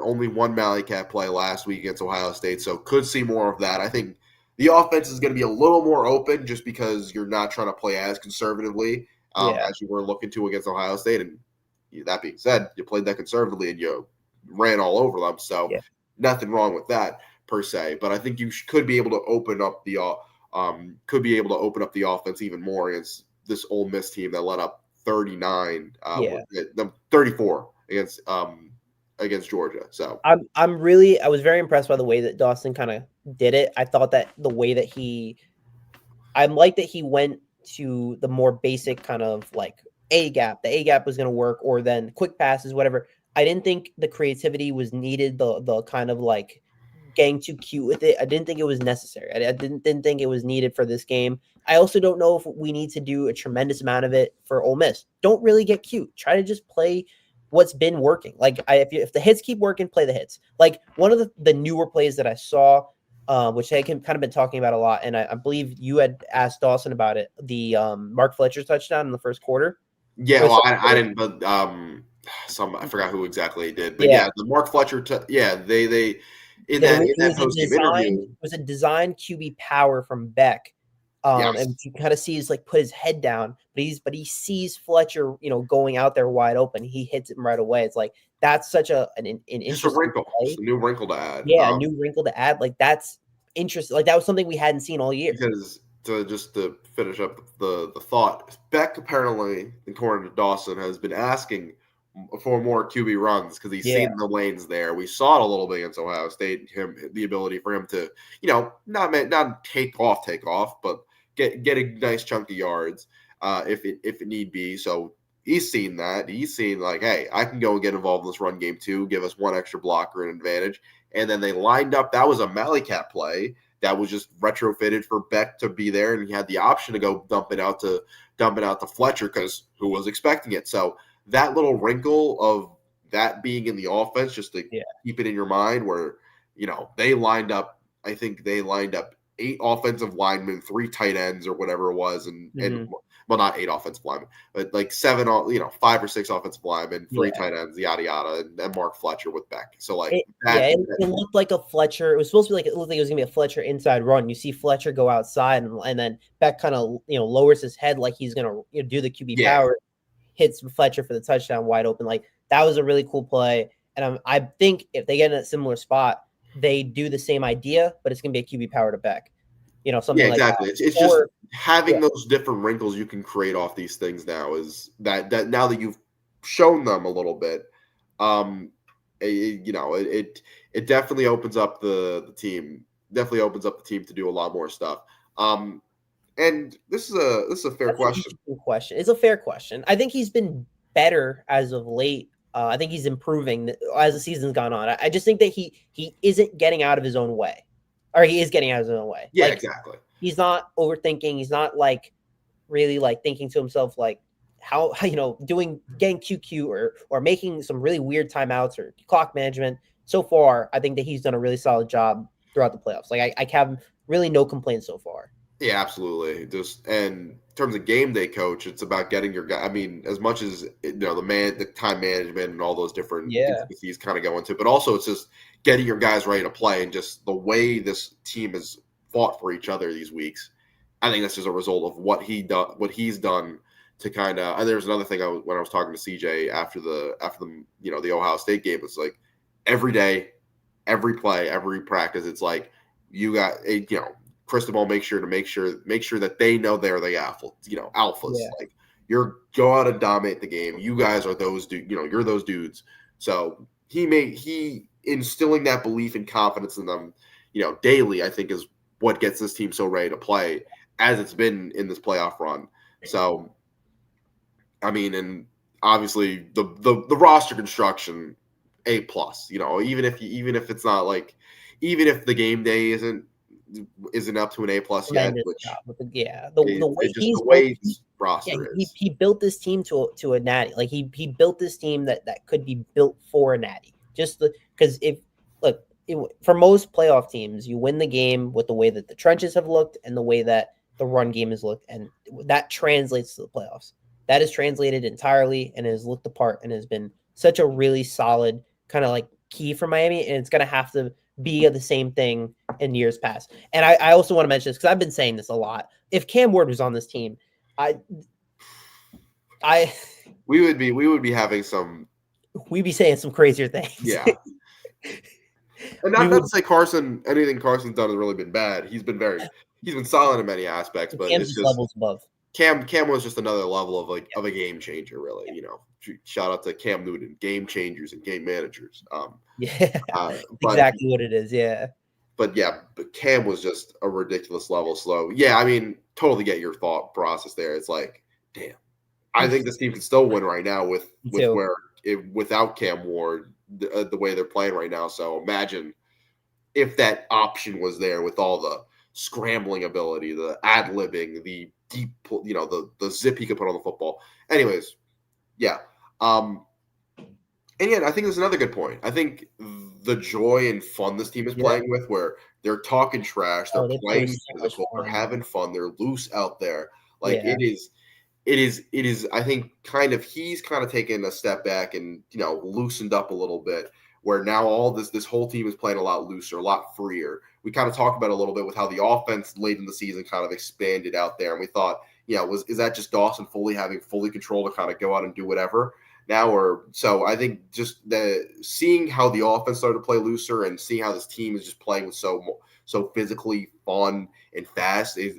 Only one Malley Cat play last week against Ohio State. So could see more of that. I think the offense is going to be a little more open just because you're not trying to play as conservatively as you were looking to against Ohio State. And that being said, you played that conservatively and you ran all over them. So nothing wrong with that per se. But I think you could be able to open up the offense even more against this Ole Miss team that let up 39, Yeah. 34 against Georgia. So I was very impressed by the way that Dawson kind of did it. I thought that the way that I like that he went to the more basic kind of like A gap. The A gap was going to work, or then quick passes, whatever. I didn't think the creativity was needed. The kind of like getting too cute with it. I didn't think it was necessary. I didn't think it was needed for this game. I also don't know if we need to do a tremendous amount of it for Ole Miss. Don't really get cute. Try to just play what's been working. Like if the hits keep working, play the hits. Like one of the newer plays that I saw, which I kind of been talking about a lot, and I believe you had asked Dawson about it. The Mark Fletcher touchdown in the first quarter. yeah, well, I didn't, but I forgot who exactly did, but Yeah, yeah, the Mark Fletcher, they in There that was, in it that was a post game designed interview, it was a designed QB power from Beck. yes, And you kind of see like put his head down, but he sees Fletcher, going out there wide open. He hits him right away. It's like that's such an just a interesting wrinkle, just play. a new wrinkle to add. Yeah, a new wrinkle to add. Like that's interesting. Like that was something we hadn't seen all year. Because to finish up the thought, Beck apparently, according to Dawson, has been asking for more QB runs because he's Yeah. seen the lanes there. We saw it a little bit against Ohio State. The ability for him to not take off, but get a nice chunk of yards if it need be. So he's seen that. He's seen like, hey, I can go and get involved in this run game too. Give us one extra blocker and advantage. And then they lined up. That was a Mallycat play that was just retrofitted for Beck to be there, and he had the option to go dump it out to Fletcher because who was expecting it. So that little wrinkle of that being in the offense, just to keep it in your mind, where they lined up. I think they lined up 8 offensive linemen, 3 tight ends, or whatever it was, and well, not 8 offensive linemen, but like 7, 5 or 6 offensive linemen, 3 tight ends, yada yada, and Mark Fletcher with Beck. So like it looked like a Fletcher. It was supposed to be like it looked like it was gonna be a Fletcher inside run. You see Fletcher go outside, and then Beck kind of lowers his head like he's gonna do the QB power, hits Fletcher for the touchdown wide open. Like that was a really cool play. And I think if they get in a similar spot, they do the same idea, but it's gonna be a QB power to Beck. Something like exactly. that. It's just having those different wrinkles you can create off these things now is that now that you've shown them a little bit, it definitely opens up the team. Definitely opens up the team to do a lot more stuff. And this is a fair question. It's a fair question. I think he's been better as of late. I think he's improving as the season's gone on. I just think that he isn't getting out of his own way, or he is getting out of his own way. Yeah, exactly. He's not overthinking. He's not like really like thinking to himself like how getting QQ or making some really weird timeouts or clock management. So far, I think that he's done a really solid job throughout the playoffs. Like I have really no complaints so far. Yeah, absolutely. Just and in terms of game day coach, it's about getting your guy. I mean, as much as the time management and all those different intricacies kind of go into, but also it's just getting your guys ready to play and just the way this team has fought for each other these weeks. I think that's just a result of what he's done to kind of. And there's another thing when I was talking to CJ after the the Ohio State game, it's like every day, every play, every practice, it's like you got Cristobal make sure that they know they're the alphas. Yeah. Like you're go out and dominate the game. You guys are those you're those dudes. So he instilling that belief and confidence in them, daily, I think is what gets this team so ready to play as it's been in this playoff run. So I mean, and obviously the roster construction A+, even if it's not like even if the game day isn't up to an A+ yet. Which, the way he's roster is. He built this team to a natty. Like he built this team that could be built for a natty. Just because for most playoff teams, you win the game with the way that the trenches have looked and the way that the run game has looked, and that translates to the playoffs. That is translated entirely and has looked the part and has been such a really solid kind of like key for Miami, and it's going to have to be the same thing in years past. And I also want to mention this because I've been saying this a lot. If Cam Ward was on this team, we would be having some. We'd be saying some crazier things. Yeah. And not to say anything Carson's done has really been bad. He's been solid in many aspects, but Cam's it's just levels above. Cam was just another level of a game changer, really. Shout out to Cam Newton, game changers and game managers. Yeah, But exactly what it is. Yeah. but Cam was just a ridiculous level slow. Yeah, I mean, totally get your thought process there. It's like, damn, I think this team can still win right now with Me too. without Cam Ward the way they're playing right now. So imagine if that option was there with all the scrambling ability, the ad libbing, the deep, the zip he could put on the football. Anyways, yeah. And yet, I think there's another good point. I think the joy and fun this team is Yeah. playing with, where they're talking trash, they're Oh, they play playing so much physical, they're fun. having fun, they're loose out there. Like Yeah. it is. I think he's kind of taken a step back and loosened up a little bit. Where now all this whole team is playing a lot looser, a lot freer. We kind of talked about it a little bit with how the offense late in the season kind of expanded out there, and we thought, is that just Dawson having fully control to kind of go out and do whatever now? Or so I think just seeing how the offense started to play looser and seeing how this team is just playing with so physically fun and fast is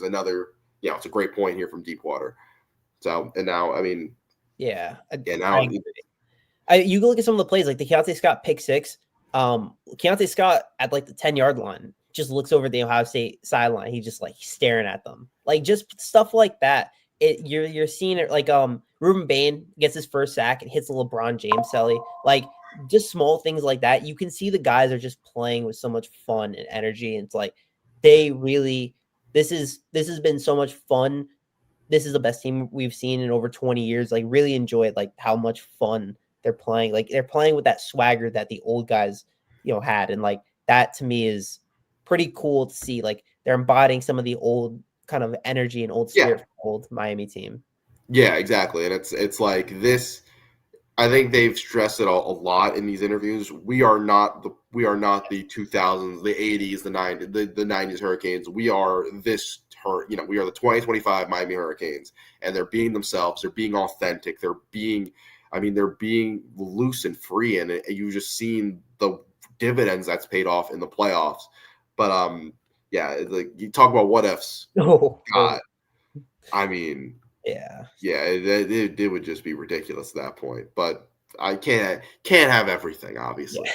another it's a great point here from Deepwater. So and now I mean Yeah. now You look at some of the plays, like the Keontae Scott pick six. Keontae Scott at like the 10-yard line just looks over the Ohio State sideline. He's just like staring at them, like just stuff like that. You're seeing it like Ruben Bain gets his first sack and hits a LeBron James celly, like just small things like that. You can see the guys are just playing with so much fun and energy, and it's like they really this has been so much fun. This is the best team we've seen in over 20 years. Like really enjoyed like how much fun they're playing. Like they're playing with that swagger that the old guys, had. And like that to me is pretty cool to see. Like they're embodying some of the old kind of energy and old spirit from the old Miami team. Yeah, exactly. And it's like this. I think they've stressed it a lot in these interviews. We are not the 2000s, the 80s, the 90s, the 90s Hurricanes. We are we are the 2025 Miami Hurricanes, and they're being themselves. They're being authentic. They're being loose and free, and you've just seen the dividends that's paid off in the playoffs. But like you talk about what ifs. God, I mean. Yeah, it would just be ridiculous at that point. But I can't have everything. Obviously,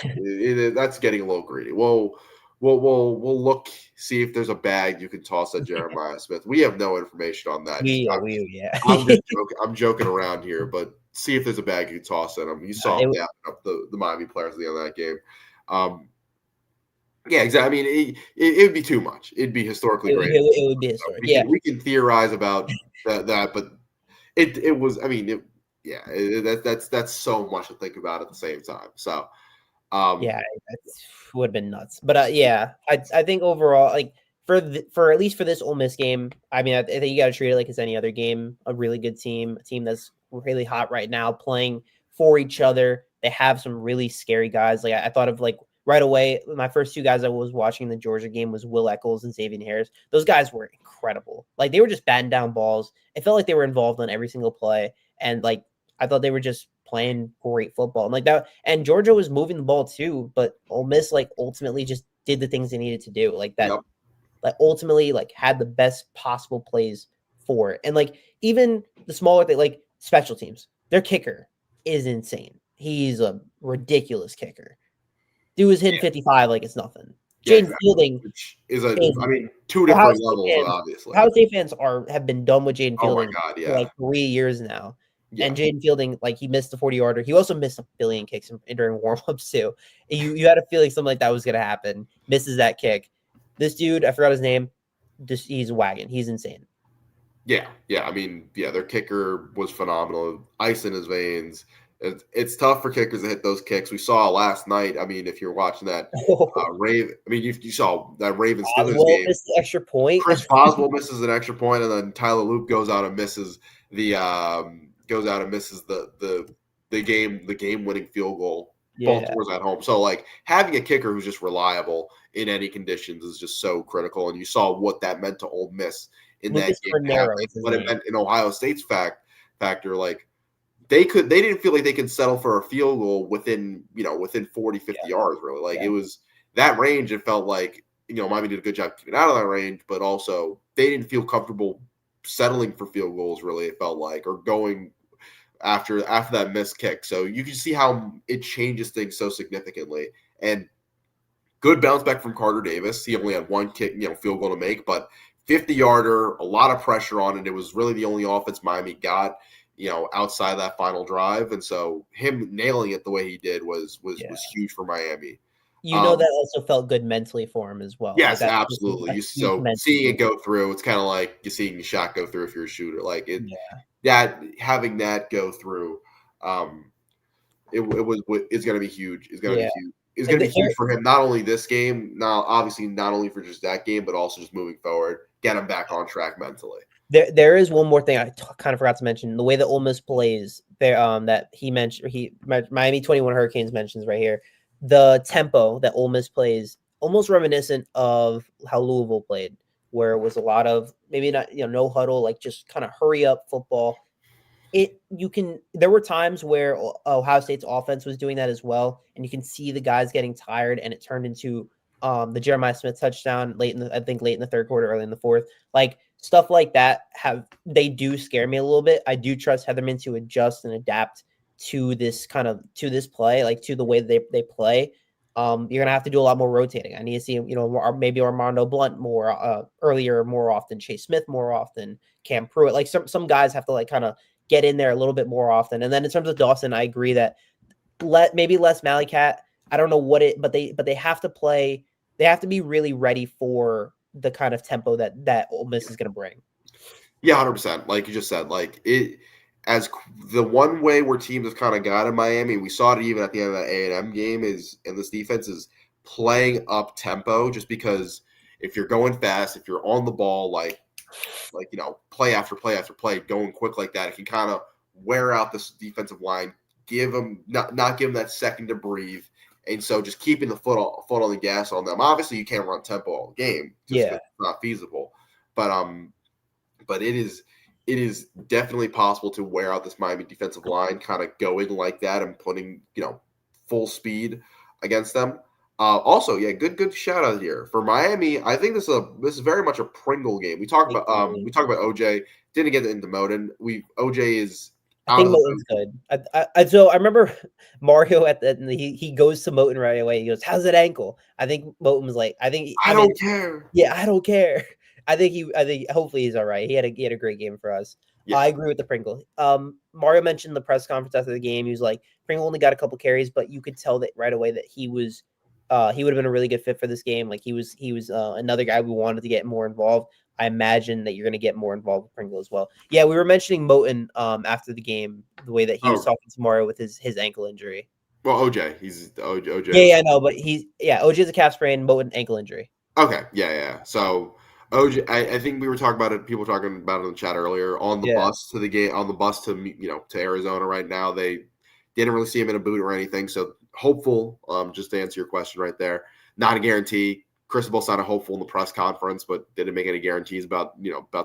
that's getting a little greedy. We'll look, see if there's a bag you can toss at Jeremiah Smith. We have no information on that. I'm just joking. I'm joking around here, but see if there's a bag you can toss at him. You saw him dapping up the Miami players at the end of that game. Yeah, exactly. I mean, it would be too much. It'd be historically great. It would be historic. We can theorize about that, but it was. I mean, that's so much to think about at the same time. So, that would have been nuts. But I think overall, like for at least for this Ole Miss game, I mean, I think you got to treat it like it's any other game. A really good team, a team that's really hot right now, playing for each other. They have some really scary guys. Like I thought of like. Right away, my first two guys I was watching the Georgia game was Will Eccles and Xavier Harris. Those guys were incredible. Like they were just batting down balls. It felt like they were involved on every single play, and like I thought they were just playing great football. And like that, and Georgia was moving the ball too, but Ole Miss like ultimately just did the things they needed to do. Like that, like ultimately like had the best possible plays for it. And like even the smaller thing, like special teams, their kicker is insane. He's a ridiculous kicker. Dude was hitting 55 like it's nothing. Jaden Fielding is two different levels, obviously. Ohio State fans have been done with Jaden Fielding for like 3 years now. Yeah. And Jaden Fielding, like he missed the 40-yarder. He also missed a billion kicks during warm-ups too. You had a feeling something like that was gonna happen. Misses that kick. This dude, I forgot his name. He's a wagon. He's insane. Yeah. I mean, their kicker was phenomenal. Ice in his veins. It's tough for kickers to hit those kicks. We saw last night. I mean, if you're watching that you saw that Ravens Steelers game. Missed the extra point. Chris Boswell misses an extra point, and then Tyler Loop goes out and misses the game winning field goal. Baltimore's at home, so like having a kicker who's just reliable in any conditions is just so critical. And you saw what that meant to Ole Miss in that game. What it meant in Ohio State's factor, like. They didn't feel like they could settle for a field goal within 40, 50 yards, really. Like it was that range. It felt like, Miami did a good job keeping out of that range, but also they didn't feel comfortable settling for field goals. Really, it felt like, or going after that missed kick. So you can see how it changes things so significantly. And good bounce back from Carter Davis. He only had one kick, field goal to make, but 50-yarder, a lot of pressure on it. It was really the only offense Miami got, outside of that final drive. And so him nailing it the way he did was huge for Miami. That also felt good mentally for him as well. Yes, absolutely. So seeing it go through, it's kind of like you're seeing a shot go through if you're a shooter. Like that having that go through, it's going to be huge. It's going to be huge. It's going to be huge for him, not only this game, now obviously not only for just that game, but also just moving forward, get him back on track mentally. There is one more thing I kind of forgot to mention. The way that Ole Miss plays, there that he mentioned, Miami 21 Hurricanes mentions right here. The tempo that Ole Miss plays, almost reminiscent of how Louisville played, where it was a lot of maybe not no huddle, like just kind of hurry up football. There were times where Ohio State's offense was doing that as well, and you can see the guys getting tired, and it turned into the Jeremiah Smith touchdown late in the third quarter, early in the fourth. Like stuff like that they do scare me a little bit. I do trust Heatherman to adjust and adapt to this play, like to the way that they play. You're gonna have to do a lot more rotating. I need to see maybe Armando Blunt more earlier, more often, Chase Smith more often, Cam Pruitt. Like some guys have to like kind of get in there a little bit more often. And then in terms of Dawson, I agree that maybe less Malikat. I don't know but they have to play. They have to be really ready for the kind of tempo that Ole Miss is going to bring. Yeah, 100%. Like you just said, like it as the one way where teams have kind of got in Miami. We saw it even at the end of that A&M game and this defense is playing up tempo. Just because if you're going fast, if you're on the ball, like play after play after play, going quick like that, it can kind of wear out this defensive line, give them not give them that second to breathe, and so just keeping the foot on the gas on them. Obviously, you can't run tempo all game, it's not feasible, but it is definitely possible to wear out this Miami defensive line, kind of going like that and putting full speed against them. Also, good shout out here for Miami. I think this is very much a Pringle game. We talked about OJ. Didn't get into Moten. OJ is. I think Moten's good. So I remember Mario he goes to Moten right away. He goes, "How's that ankle?" I think Moten was like, "I don't care." Yeah, I don't care. I think hopefully he's all right. He had a great game for us. Yeah. I agree with the Pringle. Mario mentioned the press conference after the game. He was like, Pringle only got a couple carries, but you could tell that right away that he would have been a really good fit for this game. Like he was another guy we wanted to get more involved. I imagine that you're going to get more involved with Pringle as well. Yeah, we were mentioning Moten after the game, the way that he was talking to Mario with his ankle injury. Well, OJ, he's OJ. Yeah, I know, but OJ's a calf sprain, Moten ankle injury. Okay, yeah. So OJ, I think we were talking about it. People were talking about it in the chat earlier on the bus to the game, on the bus to to Arizona. Right now, they didn't really see him in a boot or anything. So hopeful. Just to answer your question right there, not a guarantee. Cristobal sounded hopeful in the press conference, but didn't make any guarantees about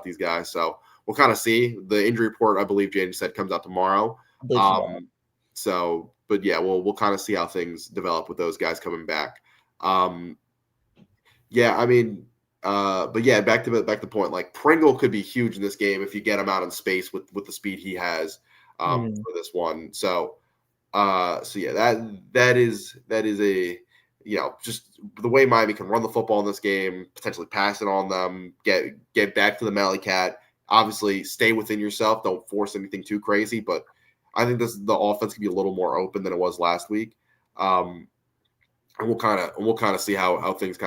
these guys. So we'll kind of see. The injury report, I believe James said, comes out tomorrow. So, but yeah, we'll kind of see how things develop with those guys coming back. Yeah, I mean. But yeah, back to the point. Like Pringle could be huge in this game if you get him out in space with the speed he has for this one. So yeah, that is a just the way Miami can run the football in this game, potentially pass it on them, get back to the Malikat. Obviously, stay within yourself. Don't force anything too crazy. But I think the offense can be a little more open than it was last week. And we'll kind of see how things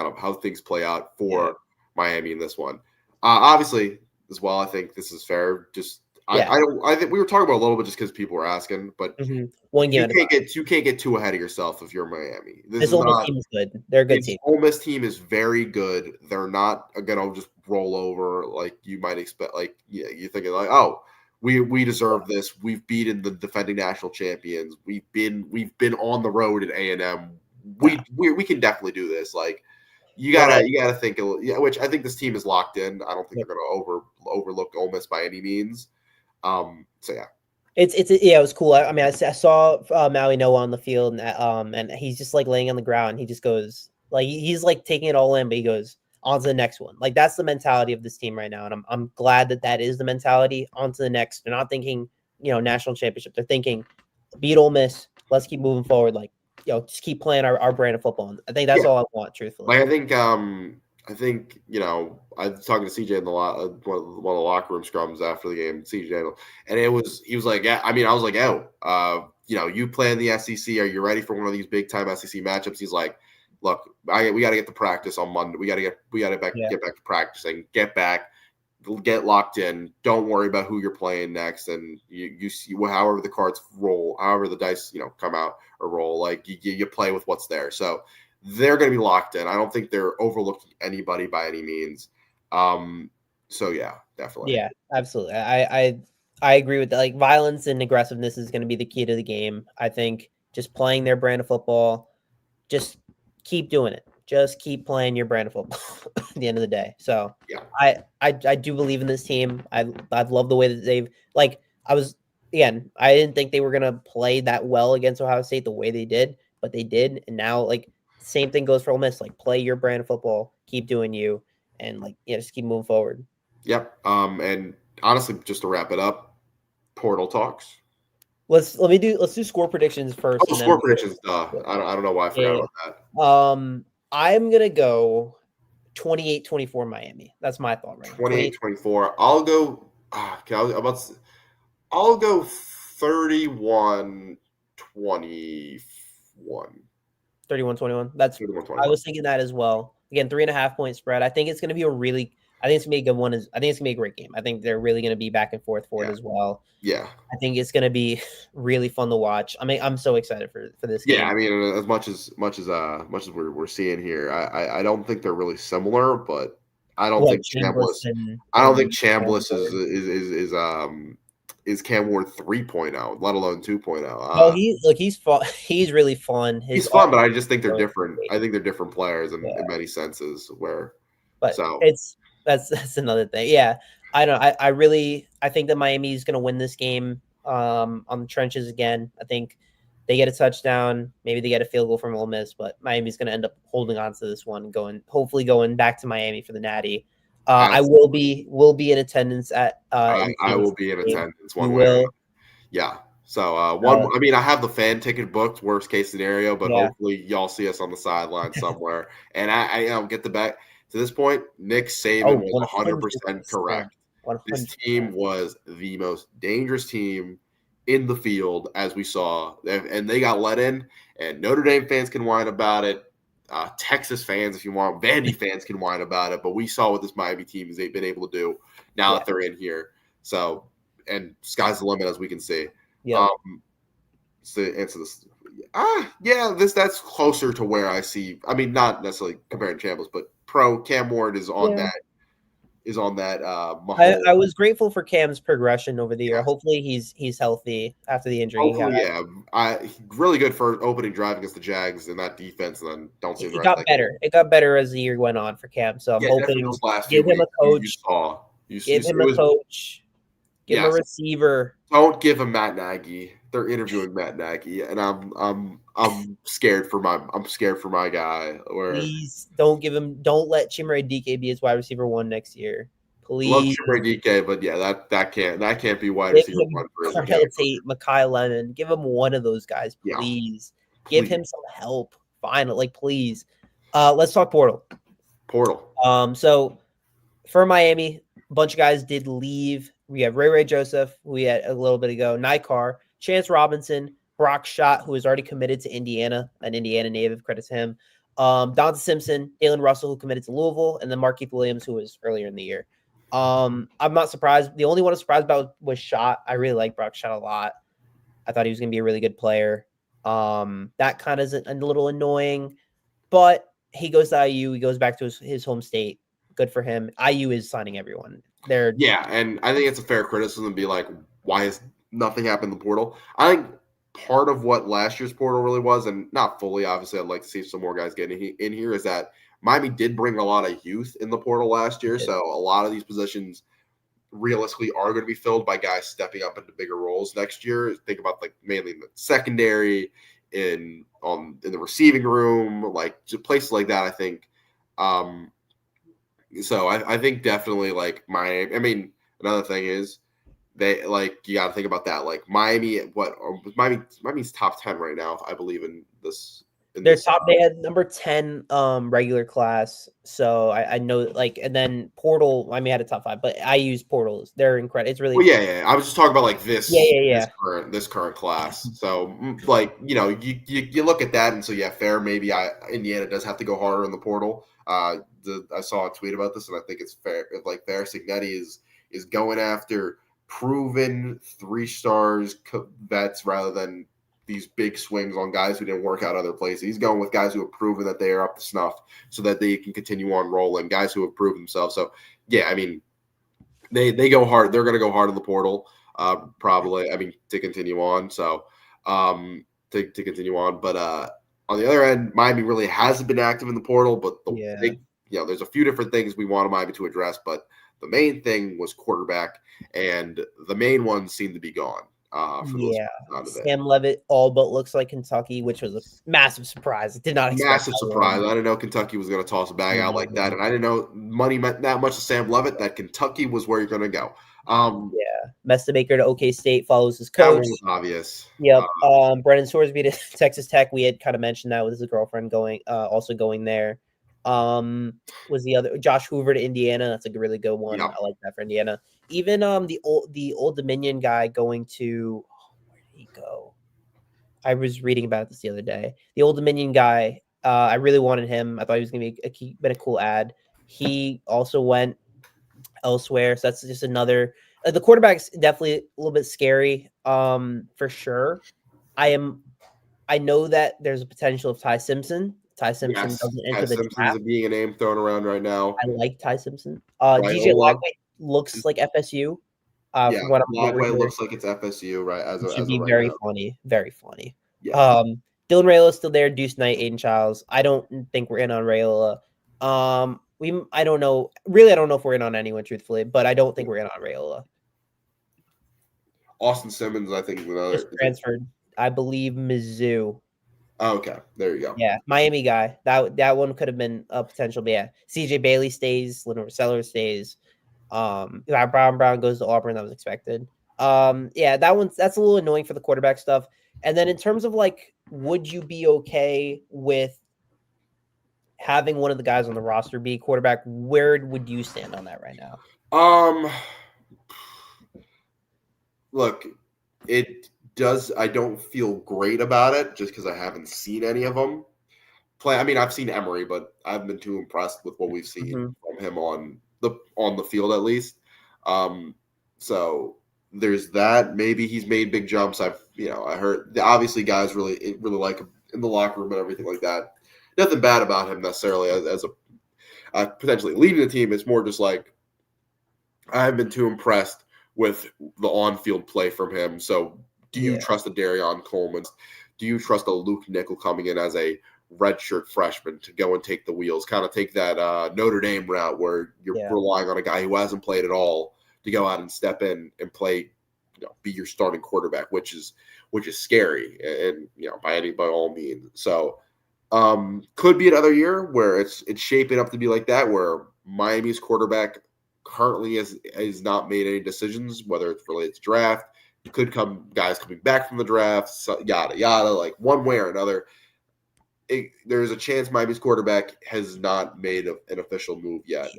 play out for Miami in this one. Obviously, as well, I think this is fair. Just I think we were talking about a little bit just because people were asking, but one game you can't get too ahead of yourself if you're Miami. This Ole Miss team is good. They're a good team. Ole Miss team is very good. They're not gonna just roll over like you might expect. Like you're thinking like, oh, we deserve this. We've beaten the defending national champions. We've been on the road at A&M. We can definitely do this. Like you gotta think, which I think this team is locked in. I don't think they're gonna overlook Ole Miss by any means. So yeah. It was cool. I mean, I saw Maui Noah on the field, and he's just like laying on the ground. He just goes like he's like taking it all in, but he goes, on to the next one. Like that's the mentality of this team right now, and I'm glad that is the mentality. On to the next. They're not thinking national championship. They're thinking beat Ole Miss. Let's keep moving forward. Like just keep playing our brand of football. And I think that's all I want, truthfully. Like I think I was talking to CJ in the one of the locker room scrums after the game, CJ, and he was like, yeah, I was like, you play in the SEC, are you ready for one of these big time SEC matchups? He's like, look, we got to get to practice on Monday. We got to get back to practicing, get locked in. Don't worry about who you're playing next, and you see however the cards roll, however the dice come out or roll. Like you play with what's there. So they're going to be locked in. I don't think they're overlooking anybody by any means. So yeah, definitely. Yeah, absolutely. I agree with that. Like violence and aggressiveness is going to be the key to the game. I think just playing their brand of football, just keep doing it. Just keep playing your brand of football at the end of the day. So yeah, I do believe in this team. I've loved the way that they've I didn't think they were going to play that well against Ohio State the way they did, but they did. And now same thing goes for Ole Miss. Like play your brand of football, keep doing you, and just keep moving forward. Yep. And honestly, just to wrap it up, portal talks. Let's do score predictions first. Oh, score predictions. I don't know why I forgot about that. I'm gonna go 28-24 Miami. That's my thought right now. 28-24. I'll go. I'll go 31-21. 31-21. That's 31-21. I was thinking that as well. Again, 3.5-point spread. I think it's going to be I think it's going to be a good one. I think it's going to be a great game. I think they're really going to be back and forth for it as well. Yeah. I think it's going to be really fun to watch. I'm so excited for this game. Yeah, as much as we're seeing here, I don't think they're really similar, but I don't think Chambliss. I don't think Chambliss is Cam Ward 3.0, let alone 2.0. He's fun. He's really fun. He's fun, but I just think they're different. I think they're different players in many senses. That's another thing. Yeah, I don't. I think that Miami is going to win this game on the trenches again. I think they get a touchdown. Maybe they get a field goal from Ole Miss, but Miami's going to end up holding on to this one, hopefully going back to Miami for the Natty. I will be in attendance at. I will be in attendance. One way. Will. Yeah. So I have the fan ticket booked. Worst case scenario, but hopefully y'all see us on the sideline somewhere. And I get the back to this point. Nick Saban was 100% correct. 100%. This team was the most dangerous team in the field, as we saw, and they got let in. And Notre Dame fans can whine about it. Texas fans, if you want, Vandy fans can whine about it, but we saw what this Miami team has been able to do now that they're in here. So, and sky's the limit, as we can see. Yeah. To answer this, that's closer to where I see. I mean, not necessarily comparing Chambliss, but pro Cam Ward is on that. Is on that. I was grateful for Cam's progression over the year. Hopefully, he's healthy after the injury. Hopefully, really good for opening drive against the Jags in that defense. And then don't see it got better. It got better as the year went on for Cam. So I'm hoping give him a coach. Give him a coach. Give him a receiver. Don't give him Matt Nagy. They're interviewing Matt Nagy, and I'm scared for my guy. Please don't let Chimere Dike be his wide receiver 1 next year. Please. Love Chimere Dike, but that can't be wide receiver 1 for Carmel Tate, Mekhi Lemon. Give him one of those guys, please. Give him some help. Finally, please. Let's talk portal. So for Miami, a bunch of guys did leave. We have Ray Joseph, who we had a little bit ago, Nikar, Chance Robinson, Brock Schott, who is already committed to Indiana, an Indiana native, credit to him. Donta Simpson, Dalen Russell, who committed to Louisville, and then Markeith Williams, who was earlier in the year. I'm not surprised. The only one I'm surprised about was Schott. I really like Brock Schott a lot. I thought he was going to be a really good player. That kind of is a little annoying, but he goes to IU. He goes back to his home state. Good for him. IU is signing everyone. And I think it's a fair criticism to be like, why has nothing happened in the portal? I think part of what last year's portal really was, and not fully, obviously, I'd like to see some more guys getting in here, is that Miami did bring a lot of youth in the portal last year. So a lot of these positions realistically are going to be filled by guys stepping up into bigger roles next year. Think about mainly in the secondary, in the receiving room, places like that. I think So I think definitely like Miami. I mean, another thing is they like you got to think about that. Like Miami, Miami's top 10 right now, I believe in this. Their top, they had number 10 regular class. So I know like, and then Portal, I mean, had a top 5, but I use Portals. They're incredible. It's really, Well, yeah. I was just talking about like yeah. this current class. So like you look at that and so yeah, fair. Maybe Indiana does have to go harder in the portal. I saw a tweet about this and I think it's fair. Like fair, Signetti is going after proven 3 stars vets rather than these big swings on guys who didn't work out other places. He's going with guys who have proven that they are up to snuff so that they can continue on rolling, guys who have proved themselves. So, yeah, I mean, they go hard. They're going to go hard in the portal, probably, I mean, to continue on. So, to continue on. But on the other end, Miami really hasn't been active in the portal, but there's a few different things we want Miami to address, but the main thing was quarterback, and the main ones seem to be gone. Sam Levitt all but looks like Kentucky, which was a massive surprise. I did not expect massive surprise. I didn't know Kentucky was going to toss a bag out like that, and I didn't know money meant that much to Sam Levitt that Kentucky was where you're going to go. Mestamaker to OK State follows his coach. That was obvious. Yep. Brennan Sorsby to Texas Tech. We had kind of mentioned that with his girlfriend also going there. Was the other Josh Hoover to Indiana? That's a really good one. Yep. I like that for Indiana. Even the Old Dominion guy going to where did he go? I was reading about this the other day. The Old Dominion guy, I really wanted him. I thought he was going to be a cool ad. He also went elsewhere, so that's just another. The quarterback's definitely a little bit scary, for sure. I know that there's a potential of Ty Simpson. Ty Simpson doesn't enter the draft. Being a name thrown around right now. I like Ty Simpson. DJ Lagway looks like FSU. Lagway looks like it's FSU, right? It should be very funny. Very funny. Yeah. Dylan Rayola's still there. Deuce Knight, Aiden Childs. I don't think we're in on Rayola. I don't know. Really, I don't know if we're in on anyone, truthfully, but I don't think we're in on Rayola. Austin Simmons, I think, just transferred. I believe Mizzou. Oh, okay, there you go. Yeah, Miami guy. That one could have been a potential. But yeah, CJ Bailey stays. Lenore Sellers stays. Brown goes to Auburn. That was expected. Yeah, that's a little annoying for the quarterback stuff. And then in terms of like, would you be okay with having one of the guys on the roster be quarterback? Where would you stand on that right now? Look, it does. I don't feel great about it just because I haven't seen any of them play. I mean, I've seen Emory, but I haven't been too impressed with what we've seen from him on the field, at least. So there's that. Maybe he's made big jumps. I heard obviously guys really like him in the locker room and everything like that. Nothing bad about him necessarily as a potentially leading the team. It's more just like I haven't been too impressed with the on-field play from him. So do you trust a Darion Coleman? Do you trust a Luke Nickel coming in as a redshirt freshman to go and take the wheels, kind of take that Notre Dame route where you're relying on a guy who hasn't played at all to go out and step in and play, be your starting quarterback, which is scary and by all means. So could be another year where it's shaping up to be like that, where Miami's quarterback currently has not made any decisions, whether it's related to draft. It could come guys coming back from the draft, yada yada, like one way or another. There's a chance Miami's quarterback has not made an official move yet.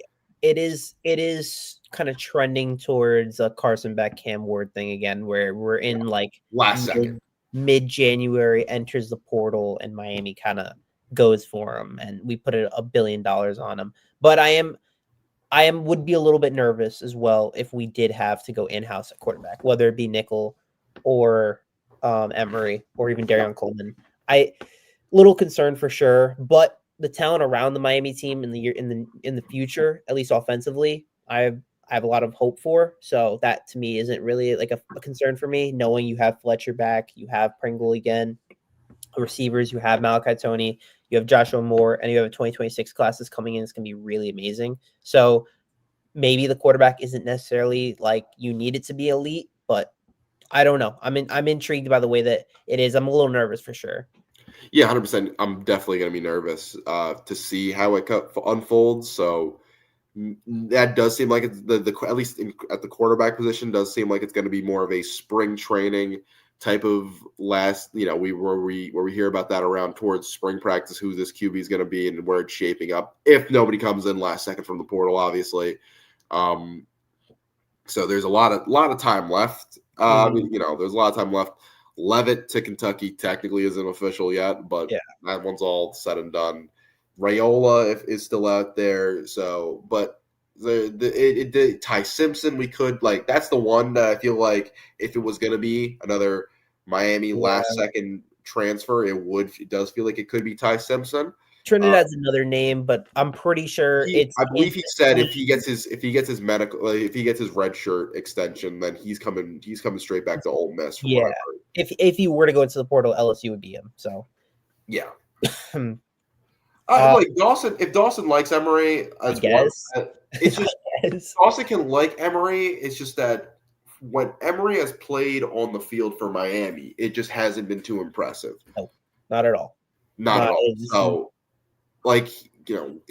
It is kind of trending towards a Carson Beck Cam Ward thing again, where we're in like last second, mid-January, enters the portal, and Miami kind of goes for him, and we put $1 billion on him. But I would be a little bit nervous as well if we did have to go in-house at quarterback, whether it be Nickel or Emory or even Darion Coleman. Little concerned for sure, but the talent around the Miami team in the future, at least offensively, I have a lot of hope for. So that to me isn't really like a concern for me, knowing you have Fletcher back, you have Pringle again, receivers, you have Malachi Tony, you have Joshua Moore, and you have a 2026 classes coming in. It's going to be really amazing. So maybe the quarterback isn't necessarily like you need it to be elite, but I don't know. I'm intrigued by the way that it is. I'm a little nervous for sure. Yeah, 100%. I'm definitely going to be nervous to see how it unfolds. So That does seem like it's the at least at the quarterback position does seem like it's going to be more of a spring training type of last. Where we hear about that around towards spring practice, who this QB is going to be and where it's shaping up. If nobody comes in last second from the portal, obviously. So there's a lot of time left. There's a lot of time left. Levitt to Kentucky technically isn't official yet, but that one's all said and done. Raiola is still out there. So, but the Ty Simpson, we could that's the one that I feel like if it was going to be another Miami last second transfer, it does feel like it could be Ty Simpson. Trinidad's another name, but I'm pretty sure I believe he said if he gets his medical, if he gets his red shirt extension, then he's coming straight back to Ole Miss. From what I've heard. If he were to go into the portal, LSU would be him. So yeah. Like Dawson, if Dawson likes Emory, it's just Dawson can like Emory. It's just that when Emory has played on the field for Miami, it just hasn't been too impressive. No, not at all. Not at all. So,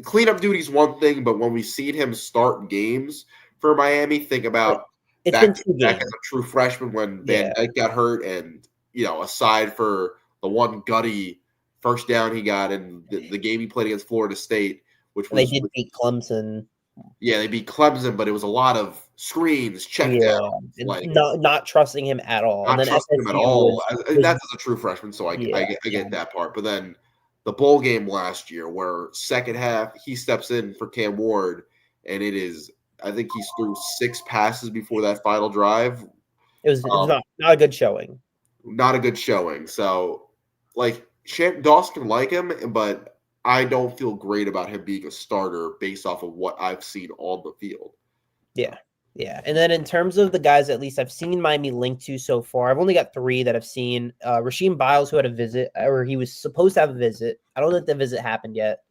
cleanup duty is one thing, but when we've seen him start games for Miami, think about back as a true freshman when Van Dyke got hurt, and aside for the one gutty first down he got in the game he played against Florida State, which was they did beat Clemson. Yeah, they beat Clemson, but it was a lot of screens, check downs, not trusting him at all. Not trusting him at all. That's as a true freshman, so I get that part. But then the bowl game last year, where second half he steps in for Cam Ward, and I think he threw 6 passes before that final drive. It was not a good showing. Not a good showing. So, Dawson can like him, but I don't feel great about him being a starter based off of what I've seen on the field. Yeah. Yeah. And then in terms of the guys, at least I've seen Miami linked to so far, I've only got 3 that I've seen. Rasheem Biles, who had a visit, or he was supposed to have a visit. I don't think the visit happened yet.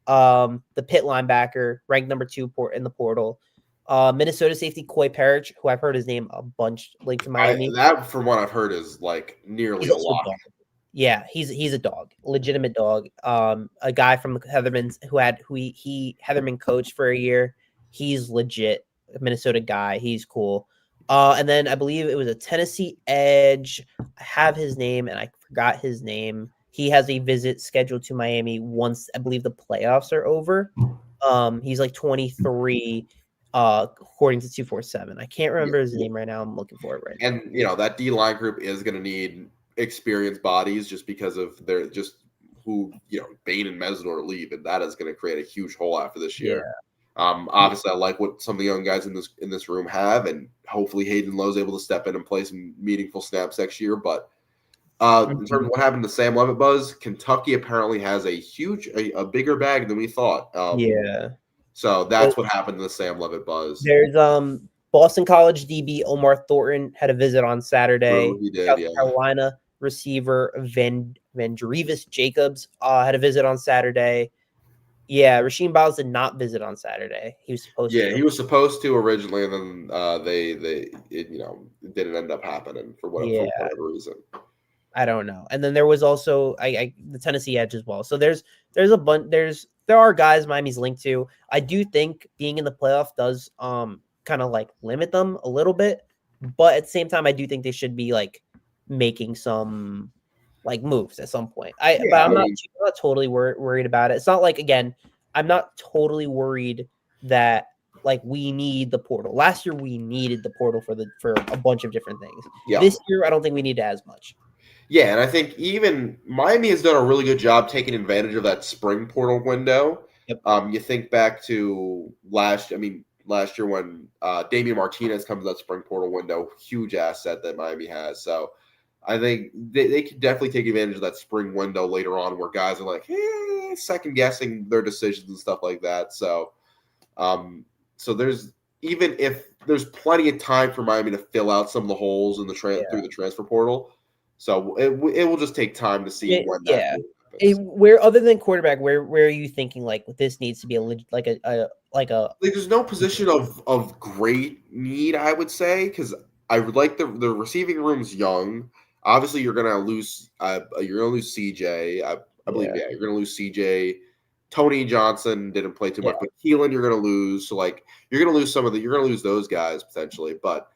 The Pitt linebacker, ranked number 2 in the portal. Minnesota safety Coy Parrish, who I've heard his name a bunch linked to Miami. That, from what I've heard, is nearly a lock. Yeah, he's a dog, legitimate dog. A guy from the Heathermans who Heatherman coached for a year. He's legit, a Minnesota guy. He's cool. And then I believe it was a Tennessee edge. I have his name and I forgot his name. He has a visit scheduled to Miami once I believe the playoffs are over. He's 23. According to 247. I can't remember his name right now. I'm looking for it right now. And that D line group is going to need experienced bodies just because of their who Bain and Mesdor leave, and that is going to create a huge hole after this year. Obviously I like what some of the young guys in this room have, and hopefully Hayden Lowe's able to step in and play some meaningful snaps next year. But in terms of what happened to Sam Levitt, Buzz, Kentucky apparently has a bigger bag than we thought. So that's what happened to the Sam Levitt Buzz. There's Boston College DB Omar Thornton had a visit on Saturday. He did, South Carolina receiver Vandrevis Jacobs had a visit on Saturday. Yeah, Rasheem Biles did not visit on Saturday. He was supposed to. Yeah, he was supposed to originally, and then it didn't end up happening for whatever reason. I don't know. And then there was also the Tennessee edge as well. So there's a bunch. There are guys Miami's linked to. I do think being in the playoff does kind of limit them a little bit, but at the same time, I do think they should be making some moves at some point. But I'm not totally worried about it. It's not again, I'm not totally worried that we need the portal. Last year we needed the portal for a bunch of different things. Yeah. This year I don't think we need it as much. Yeah, and I think even Miami has done a really good job taking advantage of that spring portal window. Yep. You think back to last year when Damian Martinez comes to that spring portal window, huge asset that Miami has. So I think they could definitely take advantage of that spring window later on where guys are second guessing their decisions and stuff like that. So there's even if there's plenty of time for Miami to fill out some of the holes in through the transfer portal. So it will just take time to see when that happens. Where other than quarterback, where are you thinking this needs to be there's no position of great need, I would say, because I would like the receiving room's young. Obviously, you're gonna lose CJ. I believe you're gonna lose CJ. Tony Johnson didn't play too much, but Keelan you're going to lose. So like you're going to lose you're going to lose those guys potentially. But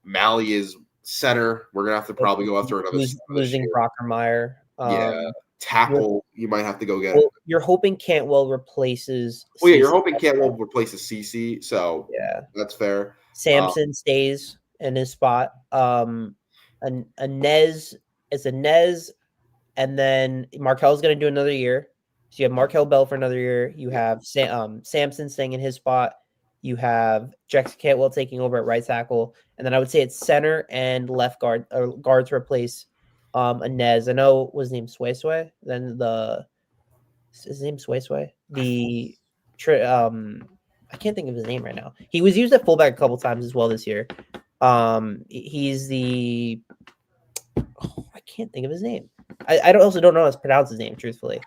Mally is center. We're going to have to probably go after another losing Brockermeyer. Tackle you might have to go get. Well, you're hoping Cantwell replaces. Well, yeah, you're hoping Cantwell replaces CC. So yeah, that's fair. Samson stays in his spot. A Nez is a Nez, and then Markel's going to do another year. So you have Markel Bell for another year. You have Samson staying in his spot. You have Jackson Cantwell taking over at right tackle, and then I would say it's center and left guard or guard to replace Inez. I know was his name Sway. Then his name Sway. I can't think of his name right now. He was used at fullback a couple times as well this year. He's the I can't think of his name. I also don't know how to pronounce his name, truthfully.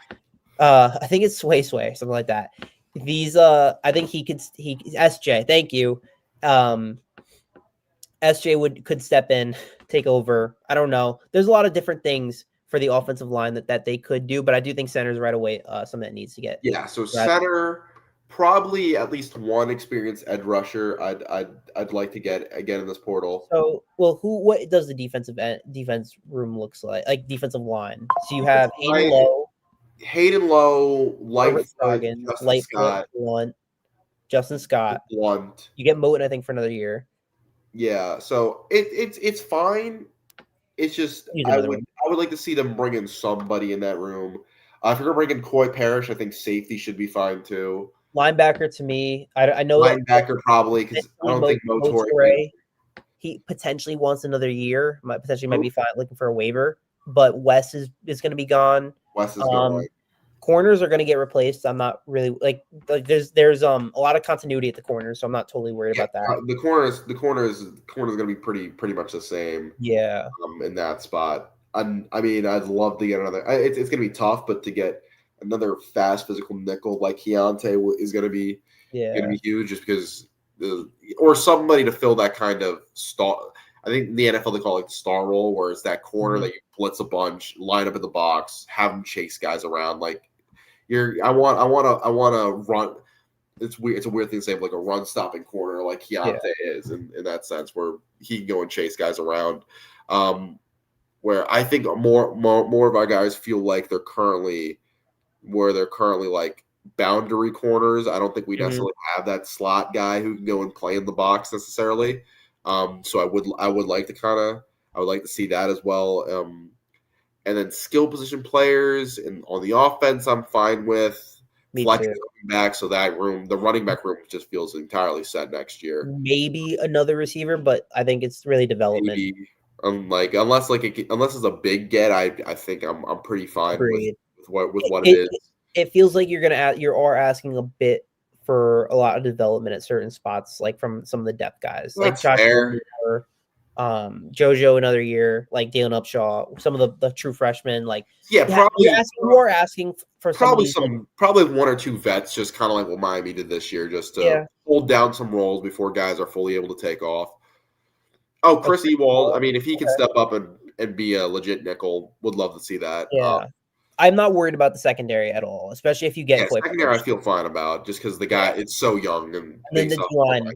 I think it's Sway, something like that. These I think he SJ, thank you. SJ could step in, take over. I don't know. There's a lot of different things for the offensive line that they could do, but I do think center's right away something that needs to get. Yeah, so center, probably at least one experienced edge rusher I'd like to get again in this portal. So, what does the defense room looks like? Like defensive line. So you have Hayden Lowe, Lightfoot, Justin Scott, Blunt. You get Moten, I think, for another year. Yeah, so it's fine. It's just I would like to see them bring in somebody in that room. If you're gonna bring in Coy Parrish, I think safety should be fine too. Linebacker to me, I know linebacker probably because I don't think Motoré. He potentially wants another year. Might be fine looking for a waiver, but Wes is going to be gone. Wes is gone. Corners are going to get replaced. I'm not really like there's a lot of continuity at the corners, so I'm not totally worried about that. The corners going to be pretty much the same. Yeah. In that spot, I mean, I'd love to get another. It's going to be tough, but to get another fast physical nickel like Keontae is going to be huge, just because or somebody to fill that kind of star. I think in the NFL they call it the star role, where it's that corner that you blitz a bunch, line up in the box, have them chase guys around. Like I want to run. It's weird. It's a weird thing to say, like a run stopping corner like Keontae is in that sense, where he can go and chase guys around. Where I think more of our guys feel like they're currently like boundary corners. I don't think we necessarily have that slot guy who can go and play in the box necessarily. So I would like to see that as well. And then skill position players and on the offense, I'm fine with. Flex coming back, so the running back room just feels entirely set next year. Maybe another receiver, but I think it's really development. Maybe, unless it's a big get, I think I'm pretty fine with what it is. It feels like you are asking a bit for a lot of development at certain spots, like from some of the depth guys, That's like Josh fair. Jojo another year, like Dalen Upshaw, some of the true freshmen, like probably you are asking for probably one or two vets, just kind of like what Miami did this year, just to hold down some roles before guys are fully able to take off. Oh, Chris Ewald, I mean, if he can step up and be a legit nickel, would love to see that. Yeah. I'm not worried about the secondary at all, especially if you get secondary. I feel fine about just because the guy it's so young and then the D-line.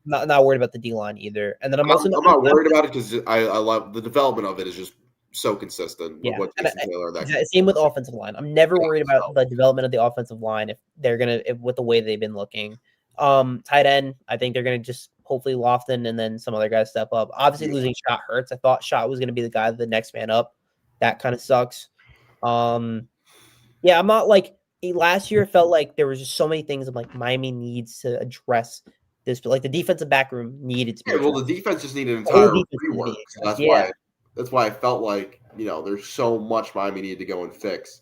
Not worried about the D-line either. And then I'm not worried about it because I love the development of it is just so consistent with what Jason Taylor and that. Same with offensive line. I'm never worried about the development of the offensive line if they're with the way they've been looking. Tight end, I think they're gonna just hopefully Lofton and then some other guys step up. Obviously, losing Shot hurts. I thought Shot was gonna be the guy, the next man up. That kind of sucks. I'm not like last year. It felt like there was just so many things. I'm like Miami needs to address this, but like the defensive back room needed to be. Well, the defense just needed an entire rework. So that's why I felt like there's so much Miami needed to go and fix.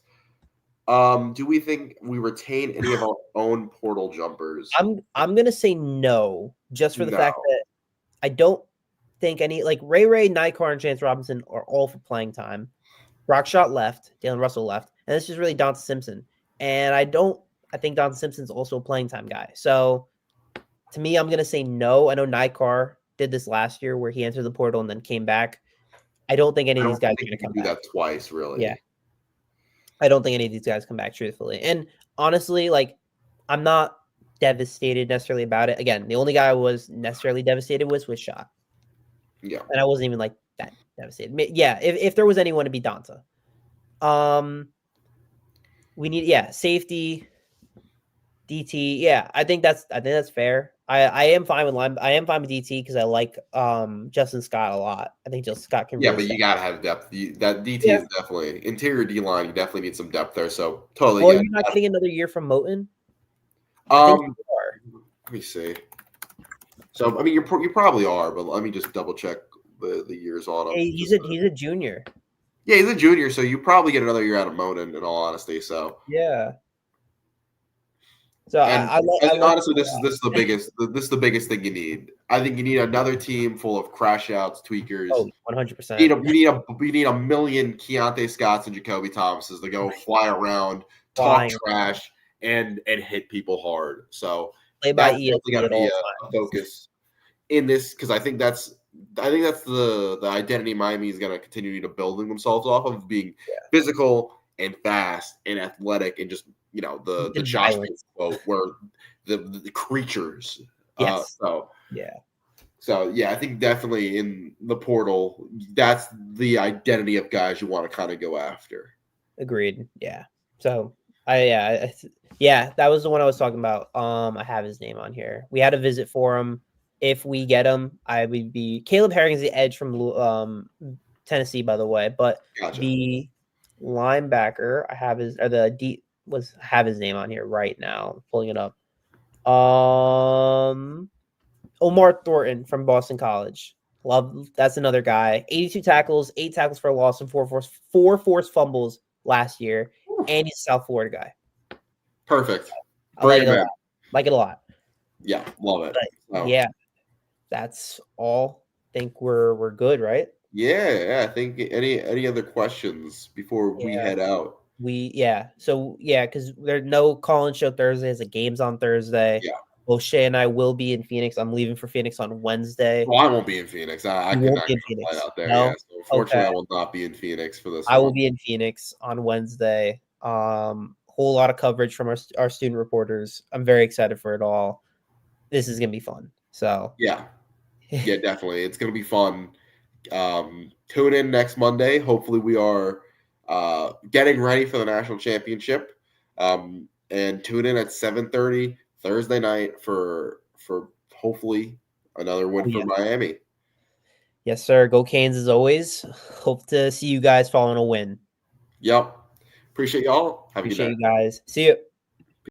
Do we think we retain any of our own portal jumpers? I'm gonna say no, just for the fact that I don't think any like Ray, Nikar, and Chance Robinson are all for playing time. Rockshot left, Dalen Russell left, and this is really Donta Simpson. And I think Donta Simpson's also a playing time guy. So to me, I'm gonna say no. I know Nikar did this last year where he entered the portal and then came back. I don't think any of these guys are gonna come back. Do that twice, really. Yeah. I don't think any of these guys come back, truthfully. And honestly, like, I'm not devastated necessarily about it. Again, the only guy I was necessarily devastated was Shot, Yeah. and I wasn't even like that devastated. Yeah, if there was anyone to be Donta. We need safety, DT. Yeah, I think that's fair. I am fine with line. I am fine with DT because I like Justin Scott a lot. I think Justin Scott can Yeah, really but step. you gotta have depth. That DT Yeah. is definitely interior D line. You definitely need some depth there. So totally Well, get you're not that. getting another year from Moten. I think you are. Let me see. So I mean, you probably are, but let me just double check the years on him. Hey, he's a junior. Yeah, he's a junior, so you probably get another year out of Moden. In all honesty, so Yeah. So and I like honestly, this is the biggest thing you need. I think you need another team full of crash outs, tweakers. 100%. You need a million Keontae Scotts and Jacoby Thomases to go fly around, talk Flying trash, and hit people hard. So play by that's definitely got ESP to at be all a times. focus in this because I think that's the identity Miami is going to continue to building themselves off of being physical and fast and athletic and just the Josh Fields quote where the creatures. Yes. So Yeah. So yeah, I think definitely in the portal, that's the identity of guys you want to kind of go after. Agreed. Yeah. So that was the one I was talking about. I have his name on here. We had a visit for him. If we get him, I would be Caleb Herring's the edge from Tennessee, by the way. But Gotcha. the linebacker, I have his or the D was have his name on here right now. I'm pulling it up. Omar Thornton from Boston College. Love that's another guy. 82 tackles, 8 tackles for a loss, and four forced fumbles last year. And he's a South Florida guy. Perfect. I like it a lot. Like it a lot. Yeah, love it. But, yeah, that's all. Think we're good, right? Yeah. I think any other questions before we head out? Because there's no call-in show Thursdays. The game's on Thursday. Yeah. O'Shea and I will be in Phoenix. I'm leaving for Phoenix on Wednesday. Well, I won't be in Phoenix. I could not fly out there. No? Yeah, so unfortunately, Okay. I will not be in Phoenix for this. I will be in Phoenix on Wednesday. Whole lot of coverage from our student reporters. I'm very excited for it all. This is gonna be fun. So yeah, definitely, it's gonna be fun. Tune in next Monday. Hopefully, we are getting ready for the national championship. And tune in at 7:30 Thursday night for hopefully another win for Miami. Yes, sir. Go Canes as always. Hope to see you guys following a win. Yep. Appreciate y'all. Have a good night. Appreciate you guys. See you.